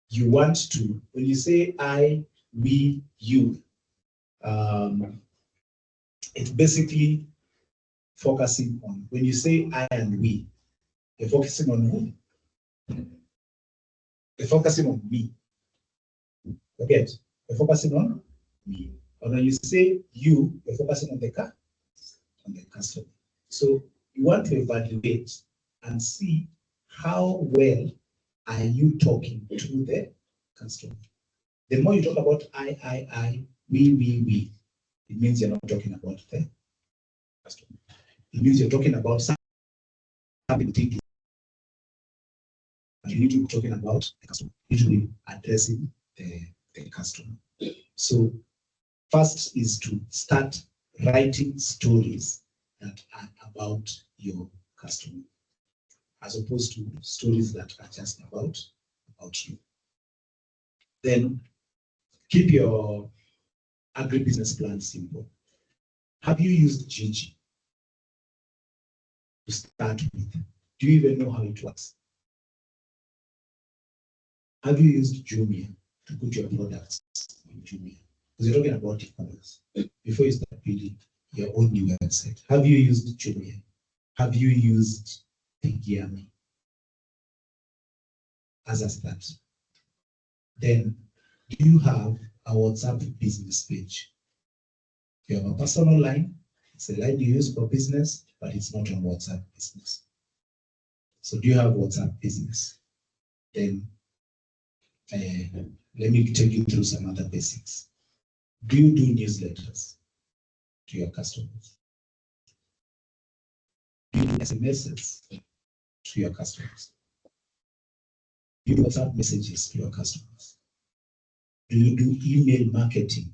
Speaker 3: You want to, when you say I, we, you, it's basically focusing on, when you say I and we, you're focusing on who? You're focusing on me. Forget, you're focusing on me. Or when you say you, you're focusing on the customer. So you want to evaluate and see how well are you talking to the customer. The more you talk about I, we, it means you're not talking about the customer. It means you're talking about something you need to be talking about the customer. You need to be addressing the customer. So first is to start writing stories that are about your customer, as opposed to stories that are just about you. Then keep your agribusiness plan simple. Have you used Gigi to start with? Do you even know how it works? Have you used Jumia to put your products on Jumia? Because you're talking about e-commerce. Before you start building your own new website, have you used Jumia? Have you used Pigiami as a start? Then, do you have a WhatsApp business page? You have a personal line. It's a line you use for business, but it's not on WhatsApp business. So do you have WhatsApp business? Then let me take you through some other basics. Do you do newsletters to your customers? Do you do SMSs to your customers? Do you do WhatsApp messages to your customers? Do you do email marketing?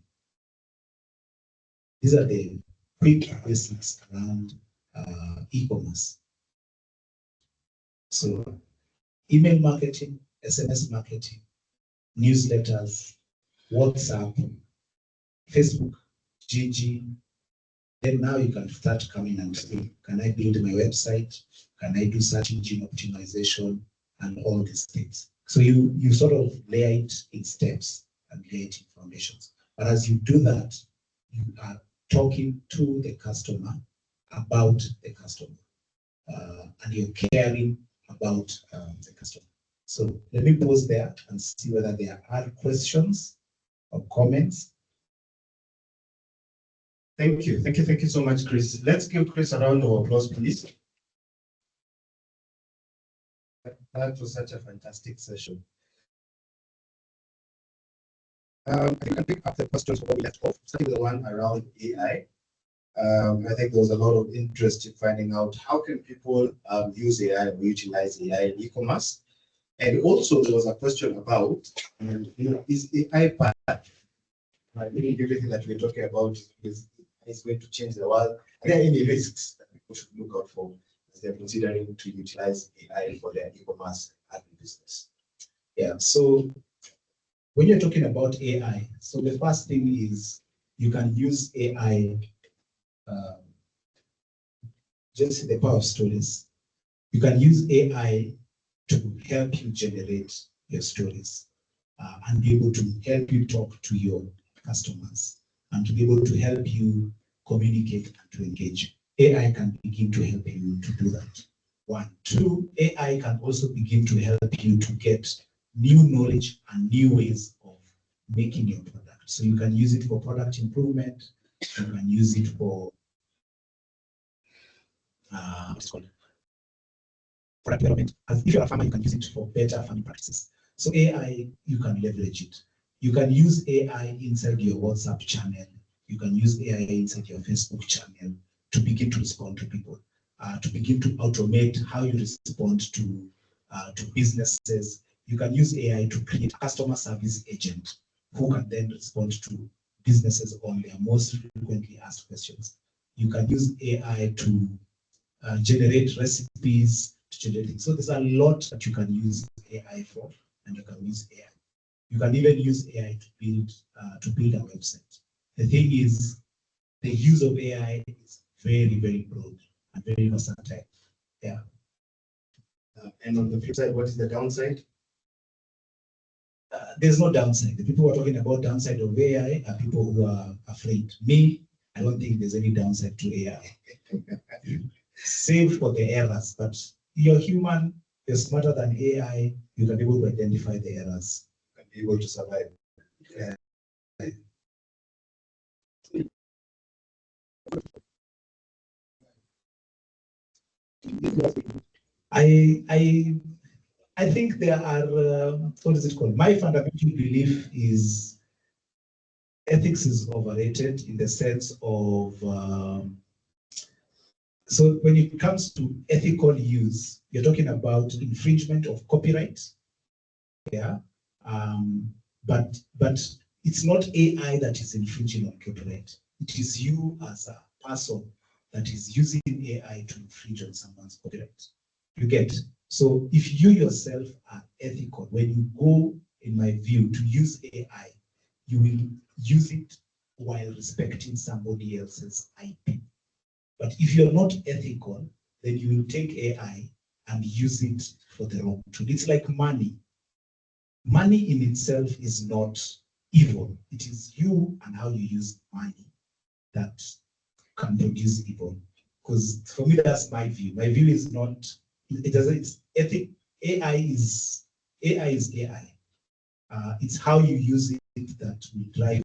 Speaker 3: These are the quick basics around e-commerce. So email marketing, SMS marketing, newsletters, WhatsApp, Facebook, Gigi. Then now you can start coming and say, can I build my website? Can I do search engine optimization and all these things? So you sort of lay it in steps and lay it in foundations. But as you do that, you are talking to the customer about the customer, and you're caring about the customer. So let me pause there and see whether there are questions or comments.
Speaker 1: Thank you so much, Chris. Let's give Chris a round of applause, please. That was such a fantastic session. I think I'll pick up the questions from where we left off, starting with the one around AI. I think there was a lot of interest in finding out how can people use AI or utilize AI in e-commerce. And also there was a question about, is AI bad? I think everything that we're talking about is going to change the world. Are there any risks that people should look out for as they're considering to utilize AI for their e-commerce agribusiness?
Speaker 3: Yeah, so when you're talking about AI, so the first thing is you can use AI, just the power of stories. You can use AI to help you generate your stories and be able to help you talk to your customers and to be able to help you communicate and to engage. AI can begin to help you to do that. One. Two, AI can also begin to help you to get new knowledge and new ways of making your product. So you can use it for product improvement, you can use it for what's it called? Product development. As if you're a farmer, you can use it for better farming practices. So AI, you can leverage it. You can use AI inside your WhatsApp channel You can use AI inside your Facebook channel to begin to respond to people, to begin to automate how you respond to businesses. You can use AI to create a customer service agent who can then respond to businesses on their most frequently asked questions. You can use AI to generate recipes, to generate things. So there's a lot that you can use AI for, and you can use AI. You can even use AI to build a website. The thing is, the use of AI is very, very broad and very versatile. Yeah.
Speaker 1: And on the flip side, what is the downside?
Speaker 3: There's no downside. The people who are talking about downside of AI are people who are afraid. Me, I don't think there's any downside to AI. Save for the errors, but you're human, you're smarter than AI, you can be able to identify the errors and be able to survive. I think there are, what is it called? My fundamental belief is ethics is overrated in the sense of, so when it comes to ethical use, you're talking about infringement of copyright. Yeah. But it's not AI that is infringing on copyright. It is you as a person that is using AI to infringe on someone's copyright. You get? So if you yourself are ethical, when you go, in my view, to use AI, you will use it while respecting somebody else's IP. But if you're not ethical, then you will take AI and use it for the wrong tool. It's like money. Money in itself is not evil. It is you and how you use money that can produce evil. Because for me, that's my view. My view is not, it doesn't, it's ethic. AI is AI. It's how you use it that will drive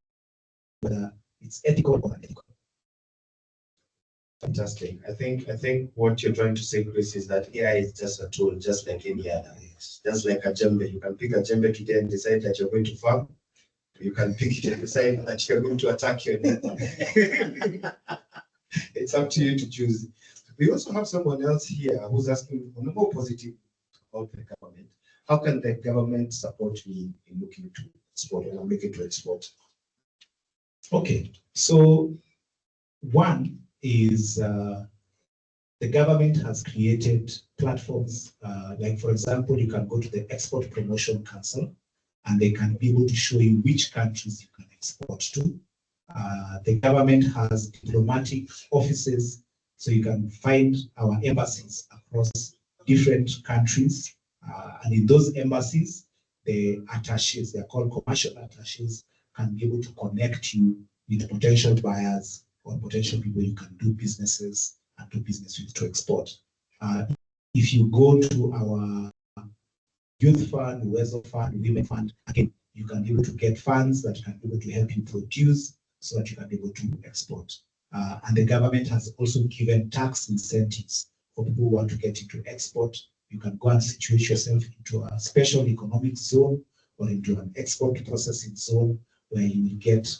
Speaker 3: whether it's ethical or unethical.
Speaker 1: Fantastic. I think what you're trying to say, Chris, is that AI is just a tool, just like any other. It's just like a djembe. You can pick a djembe today and decide that you're going to farm. You can pick it and decide that you're going to attack your neighbor. It's up to you to choose. We also have someone else here who's asking on a more positive about the government. How can the government support me in looking to export and looking to export?
Speaker 3: Okay, so one is the government has created platforms, like for example, you can go to the Export Promotion Council and they can be able to show you which countries you can export to. The government has diplomatic offices, so you can find our embassies across different countries. And in those embassies, the attaches, they're called commercial attaches, can be able to connect you with potential buyers or potential people you can do businesses and do business with to export. If you go to our youth fund, Wezo fund, women fund, again, you can be able to get funds that can be able to help you produce so that you can be able to export. And the government has also given tax incentives for people who want to get into export. You can go and situate yourself into a special economic zone or into an export processing zone where you will get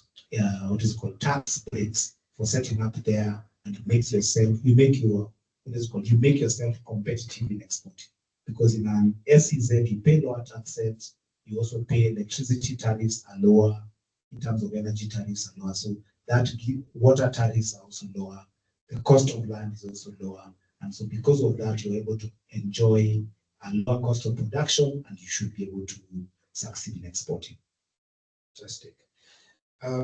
Speaker 3: what is called tax breaks for setting up there, and it makes yourself, you make yourself competitive in exporting. Because in an SEZ, you pay lower tax rates, you also pay electricity tariffs are lower, in terms of energy tariffs are lower. So that water tariffs are also lower. The cost of land is also lower. And so because of that, you're able to enjoy a lower cost of production, and you should be able to succeed in exporting.
Speaker 1: Fantastic.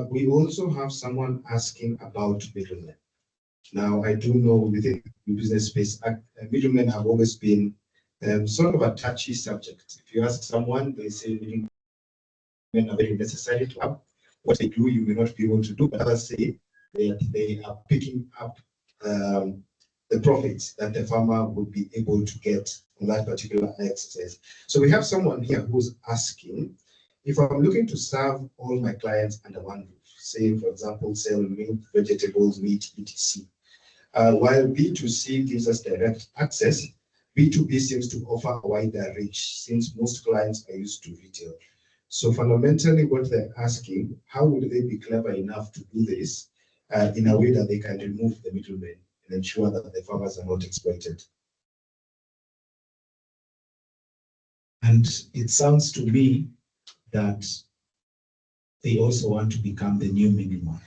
Speaker 1: We also have someone asking about middlemen. Now, I do know within the business space, middlemen have always been sort of a touchy subject. If you ask someone, they say middlemen are very necessary to have. What they do, you may not be able to do, but others say they are picking up the profits that the farmer would be able to get on that particular exercise. So we have someone here who's asking, if I'm looking to serve all my clients under one roof, say, for example, sell milk, vegetables, meat, etc. While B2C gives us direct access, B2B seems to offer a wider reach since most clients are used to retail. So fundamentally what they're asking, how would they be clever enough to do this in a way that they can remove the middlemen and ensure that the farmers are not exploited?
Speaker 3: And it sounds to me that they also want to become the new minimum.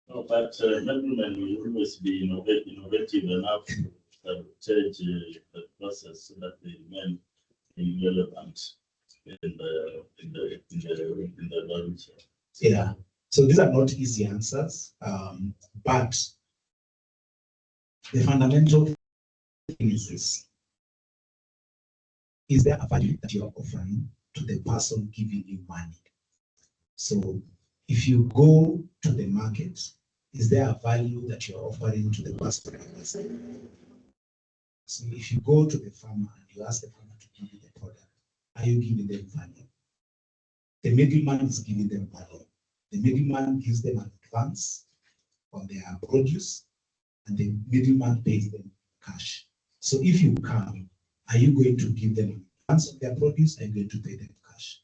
Speaker 4: No, but middlemen will always be innovative enough to change the process so that they remain relevant in the value chain.
Speaker 3: Yeah. So these are not easy answers, but the fundamental thing is this: is there a value that you are offering to the person giving you money? So if you go to the market, is there a value that you're offering to the person? So if you go to the farmer and you ask the farmer to give you the product, are you giving them value? The middleman is giving them value. The middleman gives them an advance on their produce, and the middleman pays them cash. So if you come, are you going to give them an advance on their produce? Are you going to pay them cash?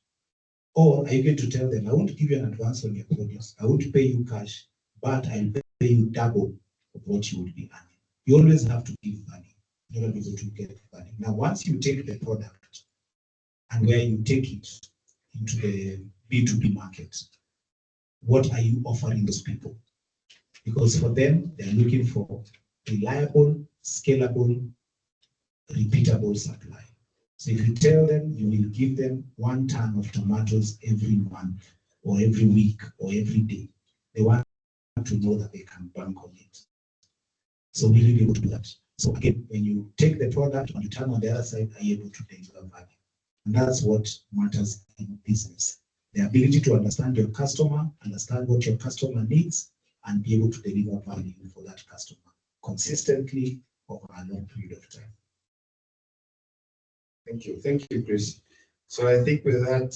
Speaker 3: Or are you going to tell them, I want to give you an advance on your produce, I want to pay you cash, but I'll pay you double of what you would be earning? You always have to give value in order to get value. Now, once you take the product and where you take it into the B2B market, what are you offering those people? Because for them, they're looking for reliable, scalable, repeatable supply. So if you tell them you will give them 1 ton of tomatoes every month or every week or every day, they want to know that they can bank on it. So will you be able to do that? So again, when you take the product and you turn on the other side, are you able to deliver value? And that's what matters in business. The ability to understand your customer, understand what your customer needs, and be able to deliver value for that customer consistently over a long period of time.
Speaker 1: Thank you, Chris. So I think with that,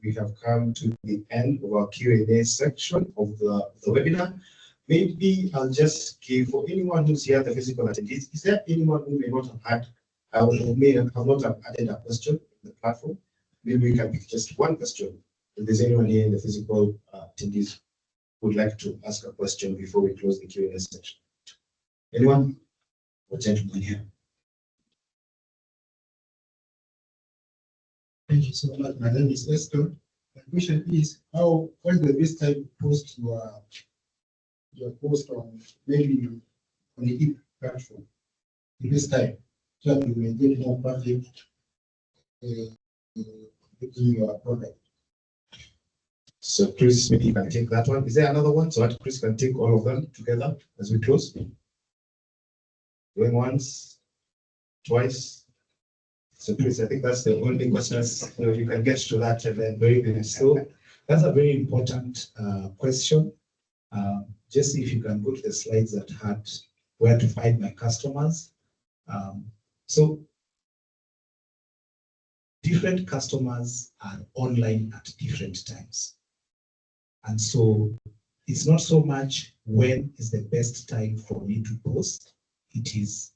Speaker 1: we have come to the end of our Q&A section of the webinar. Maybe I'll just give, for anyone who's here, the physical attendees, is there anyone who may not have had, or may have not have added a question in the platform? Maybe we can pick just one question. If there's anyone here in the physical attendees who would like to ask a question before we close the Q&A section. Anyone? Or gentleman here?
Speaker 5: Thank you so much. My name is Esther. My question is, what is the best time to post your post on maybe on the e-platform? The best time so that you may get more traffic in your product.
Speaker 1: So Chris, maybe you can take that one. Is there another one? So that Chris can take all of them together as we close. Going once, twice. So Chris, I think that's the only question. So you can get to that and then very good.
Speaker 3: So that's a very important question. Jesse, if you can go to the slides that had where to find my customers. So different customers are online at different times. And so it's not so much when is the best time for me to post, it is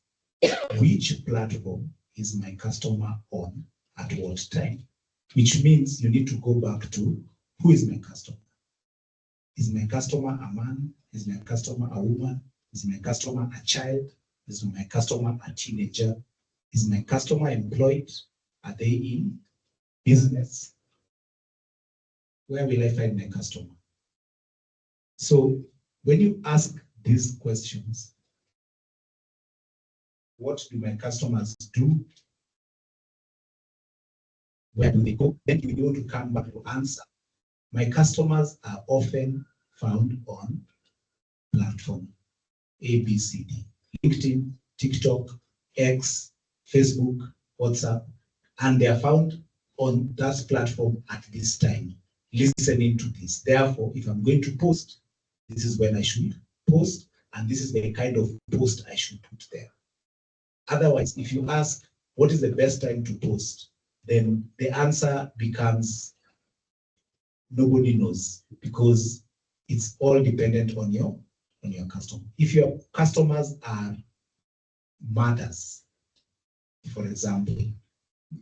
Speaker 3: which platform is my customer on at what time, which means you need to go back to who is my customer. Is my customer a man? Is my customer a woman? Is my customer a child? Is my customer a teenager? Is my customer employed? Are they in business? Where will I find my customer? So when you ask these questions, what do my customers do? Where do they go? Then you want to come back to answer. My customers are often found on platform A, B, C, D, LinkedIn, TikTok, X, Facebook, WhatsApp, and they are found on that platform at this time, listening to this. Therefore, if I'm going to post, this is when I should post, and this is the kind of post I should put there. Otherwise, if you ask, what is the best time to post? Then the answer becomes, nobody knows, because it's all dependent on your customer. If your customers are mothers, for example,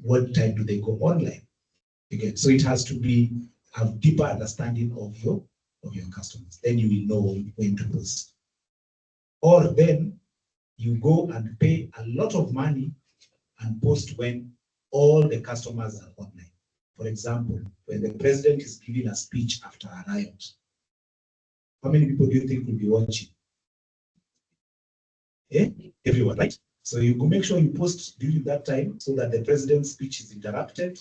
Speaker 3: what time do they go online? Again, so it has to be have deeper understanding of your customers. Then you will know when to post. Or then you go and pay a lot of money and post when all the customers are online. For example, when the president is giving a speech after a riot, how many people do you think will be watching? Everyone, right? So you can make sure you post during that time so that the president's speech is interrupted.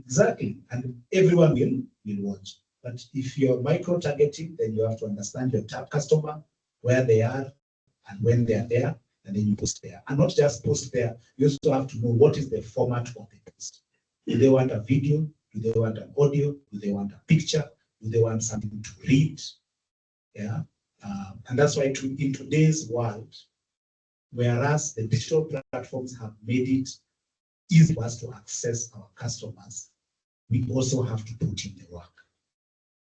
Speaker 3: Exactly, and everyone will watch. But if you're micro-targeting, then you have to understand your customer, where they are, and when they are there, and then you post there. And not just post there, you also have to know what is the format of the post. Do they want a video? Do they want an audio? Do they want a picture? Do they want something to read? Yeah, and that's why in today's world, whereas the digital platforms have made it easy for us to access our customers, we also have to put in the work.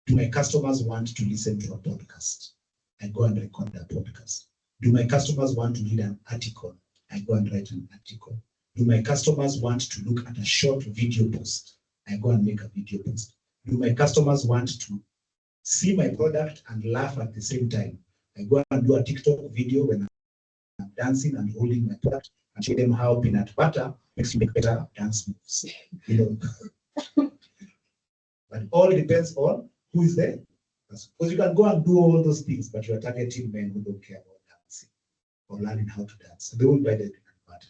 Speaker 3: Do my customers want to listen to a podcast? I go and record a podcast. Do my customers want to read an article? I go and write an article. Do my customers want to look at a short video post? I go and make a video post. Do my customers want to see my product and laugh at the same time? I go and do a TikTok video when I'm dancing and holding my product and show them how peanut butter makes you make better dance moves. You know. But all depends on who is there. Because you can go and do all those things, but you're targeting men who don't care about dancing or learning how to dance. So they won't buy the peanut butter.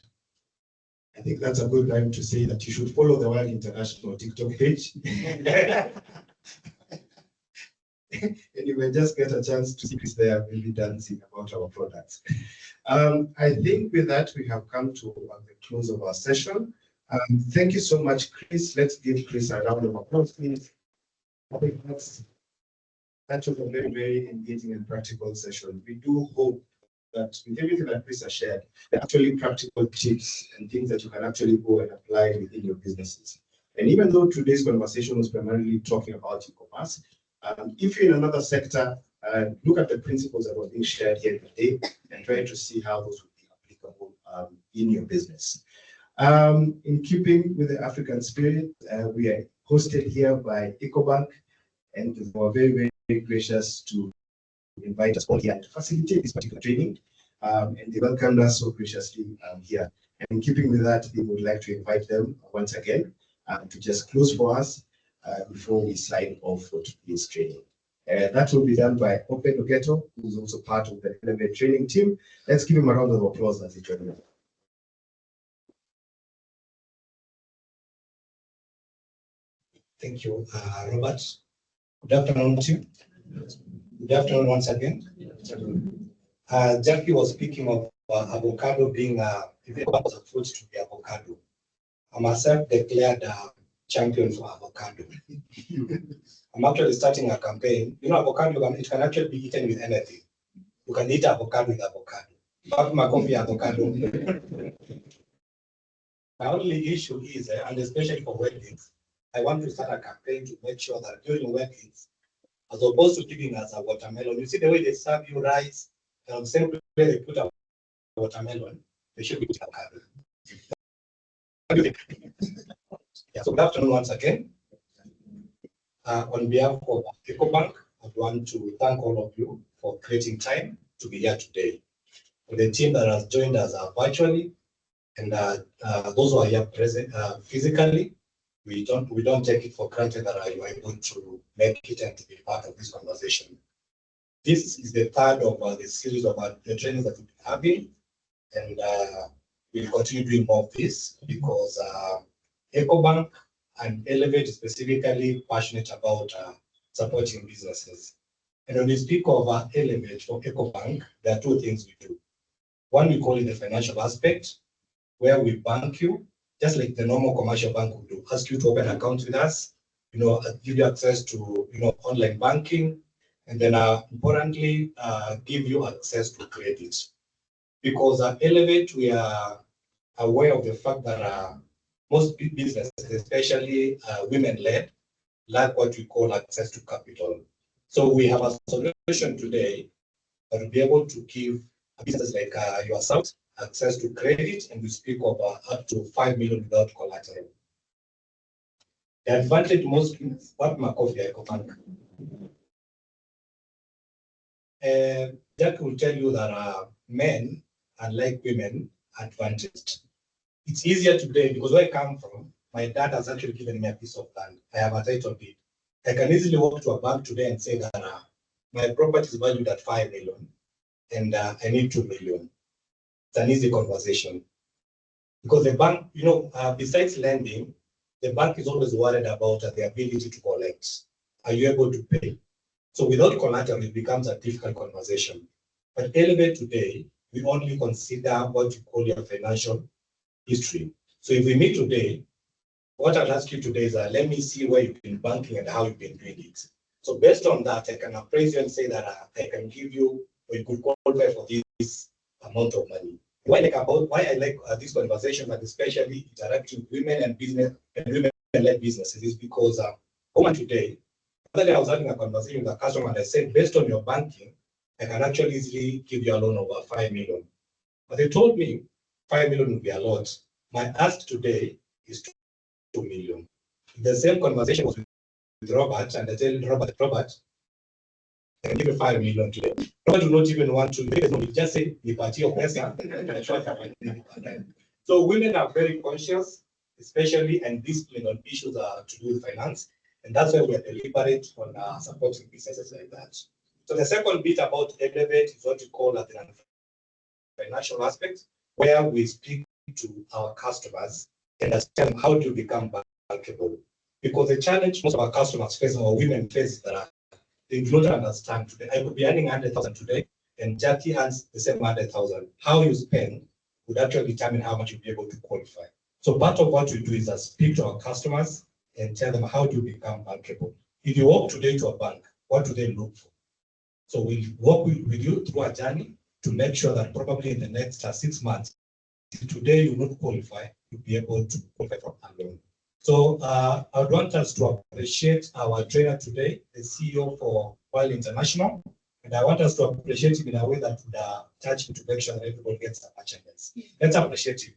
Speaker 1: I think that's a good time to say that you should follow the Wild International TikTok page. And you may just get a chance to see Chris there, maybe dancing about our products. I think with that, we have come to the close of our session. Thank you so much, Chris. Let's give Chris a round of applause, please. I think that was a very, very engaging and practical session. We do hope that with everything that Chris has shared, there are actually practical tips and things that you can actually go and apply within your businesses. And even though today's conversation was primarily talking about e-commerce, if you're in another sector, look at the principles that were being shared here today and try to see how those would be applicable in your business. In keeping with the African spirit, we are hosted here by Ecobank, and they were very, very gracious to invite us all here to facilitate this particular training. And they welcomed us so graciously here. And in keeping with that, we would like to invite them once again to just close for us before we sign off for today's training. That will be done by Open Ogeto, who's also part of the Elevate training team. Let's give him a round of applause as he joins us.
Speaker 6: Thank you, Robert. Good afternoon to you. Good afternoon once again. Jackie was speaking of avocado being if it was a fruit to be avocado. I myself declared champion for avocado. I'm actually starting a campaign. You know, avocado, it can actually be eaten with anything. You can eat avocado with avocado. Have my coffee avocado. My only issue is, and especially for weddings, I want to start a campaign to make sure that during weddings, as opposed to giving us a watermelon, you see the way they serve you rice, and the same way they put a watermelon, they should be put avocado. What do you think? Yeah, so good afternoon once again. On behalf of Ecobank, I want to thank all of you for creating time to be here today. For the team that has joined us virtually, and those who are here present physically, we don't take it for granted that you are able to make it and to be part of this conversation. This is the third of the series of the trainings that we've been having, and we'll continue doing more of this because Ecobank and Elevate is specifically passionate about supporting businesses. And when we speak of Elevate for Ecobank, there are two things we do. One, we call it the financial aspect, where we bank you, just like the normal commercial bank would do, ask you to open accounts with us, give you access to, online banking, and then importantly, give you access to credit. Because Elevate, we are aware of the fact that most businesses, especially women-led, lack what we call access to capital. So we have a solution today that will be able to give businesses like yourself access to credit, and we speak of up to 5 million without collateral. The advantage most what Makofi Ecobank. Jack will tell you that men, unlike women, advantaged. It's easier today because where I come from, my dad has actually given me a piece of land. I have a title deed. I can easily walk to a bank today and say that my property is valued at 5 million and I need 2 million. It's an easy conversation. Because the bank, besides lending, the bank is always worried about the ability to collect. Are you able to pay? So without collateral, it becomes a difficult conversation. But Elevate today, we only consider what you call your financial history. So if we meet today, what I'll ask you today is let me see where you've been banking and how you've been doing it. So based on that, I can appraise you and say that I can give you, or you could qualify for this amount of money. Why I like this conversation, and especially interacting with women and business and women-led businesses, is because woman today, the other day I was having a conversation with a customer and I said, based on your banking, I can actually easily give you a loan over 5 million. But they told me 5 million would be a lot. My ask today is 2 million. The same conversation was with Robert, and I tell Robert, I can give you 5 million today. Robert will not even want to, just say, so women are very conscious, especially and disciplined on issues to do with finance. And that's why we are deliberate on supporting businesses like that. So the second bit about Elevate is what we call the financial aspect, where we speak to our customers and ask them, how do you become bankable? Because the challenge most of our customers face, or women face, that they do not understand today. I could be earning 100,000 today, and Jackie earns the same 100,000. How you spend would actually determine how much you'll be able to qualify. So part of what we do is speak to our customers and tell them, how do you become bankable? If you walk today to a bank, what do they look for? So we'll work with you through a journey to make sure that probably in the next 6 months, if today you will not qualify, you'll be able to qualify for a loan. So I would want us to appreciate our trainer today, the CEO for Wild International, and I want us to appreciate him in a way that would touch him to make sure that everybody gets the merchandise. Let's appreciate him.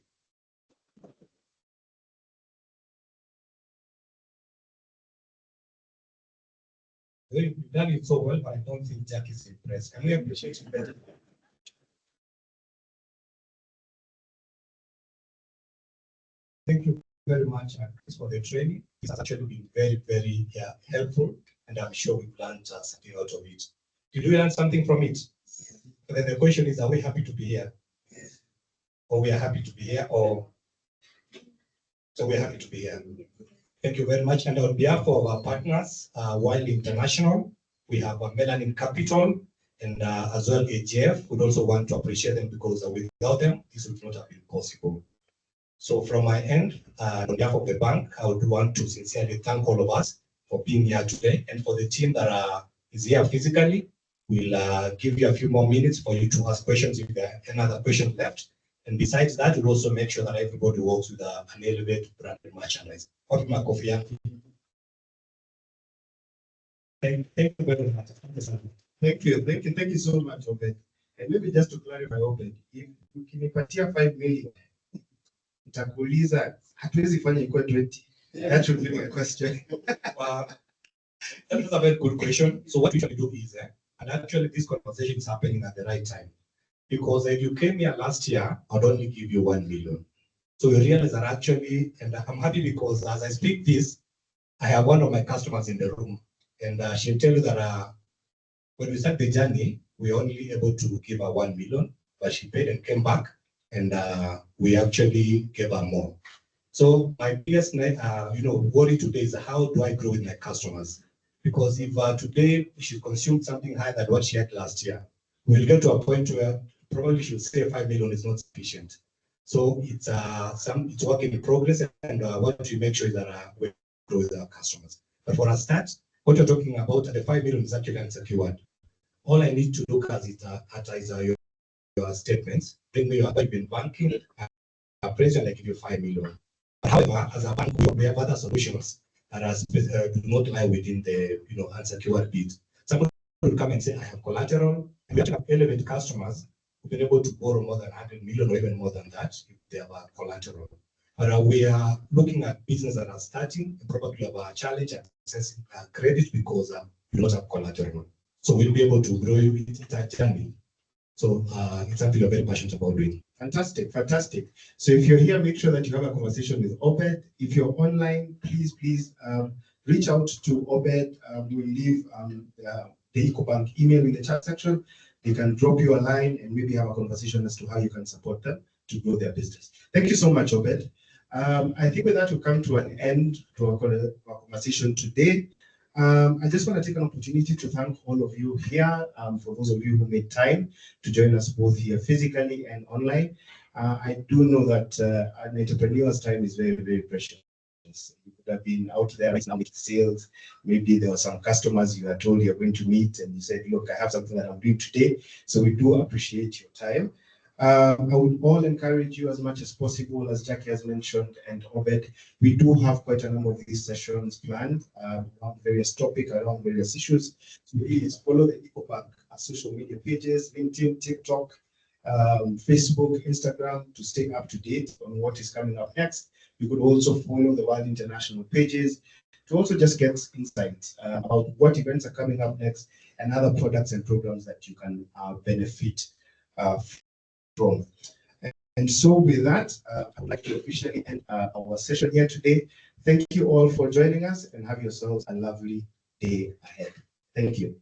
Speaker 6: You've done it so well, but I don't think Jack is impressed. Can we appreciate him better? Thank you very much for the training. It has actually been very, very helpful, and I'm sure we've learned something out of it. Did we learn something from it? But then the question is, are we happy to be here? Or we are happy to be here, or so we're happy to be here. Thank you very much. And on behalf of our partners, Wild International, we have Melanin Capital, and as well AGF. Would also want to appreciate them because without them, this would not have been possible. So from my end, on behalf of the bank, I would want to sincerely thank all of us for being here today, and for the team that is here physically. We'll give you a few more minutes for you to ask questions if there are any other questions left. And besides that, we'll also make sure that everybody works with an Elevate branded merchandise. Thank you very much.
Speaker 1: Thank you so much, Obed. And maybe just to clarify, Obed, if ukinipatia 5 million, nitakuuliza hatuwezi fanya ikuwe 20. That should be my question.
Speaker 6: That's a very good question. So what we usually do is, and actually this conversation is happening at the right time. Because if you came here last year, I'd only give you 1 million. So you realize that actually, and I'm happy because as I speak this, I have one of my customers in the room, and she'll tell you that when we start the journey, we were only able to give her 1 million, but she paid and came back, and we actually gave her more. So my biggest worry today is how do I grow with my customers? Because if today she consumed something higher than what she had last year, we'll get to a point where probably she'll say 5 million is not sufficient. So it's it's work in progress, and what we make sure is that we grow with our customers. But for a start, what you're talking about, the 5 million is actually unsecured. All I need to look at is your statements. Bring me your you've been banking, appraise and I give you 5 million. But however, as a bank, we have other solutions that do not lie within the unsecured bid. Someone will come and say, I have collateral, and we actually have Elevate customers been able to borrow more than 100 million or even more than that if they have a collateral. But we are looking at business that are starting and probably have a challenge accessing credit because we don't have collateral. So we'll be able to grow with that journey. So it's something we're very passionate about doing.
Speaker 1: Fantastic, fantastic. So if you're here, make sure that you have a conversation with Obed. If you're online, please reach out to Obed. We'll leave the Ecobank email in the chat section. They can drop you a line and maybe have a conversation as to how you can support them to grow their business. Thank you so much, Obed. I think with that, we'll come to an end to our conversation today. I just want to take an opportunity to thank all of you here, for those of you who made time to join us both here physically and online. I do know that an entrepreneur's time is very, very precious. You could have been out there right now making sales. Maybe there were some customers you are told you're going to meet and you said, look, I have something that I'm doing today. So we do appreciate your time. I would all encourage you as much as possible, as Jackie has mentioned, and Obed, we do have quite a number of these sessions planned around various topics, around various issues. So please follow the Ecobank social media pages, LinkedIn, TikTok, Facebook, Instagram, to stay up to date on what is coming up next. You could also follow the World International pages to also just get insights about what events are coming up next and other products and programs that you can benefit from. And so with that, I would like to officially end our session here today. Thank you all for joining us and have yourselves a lovely day ahead. Thank you.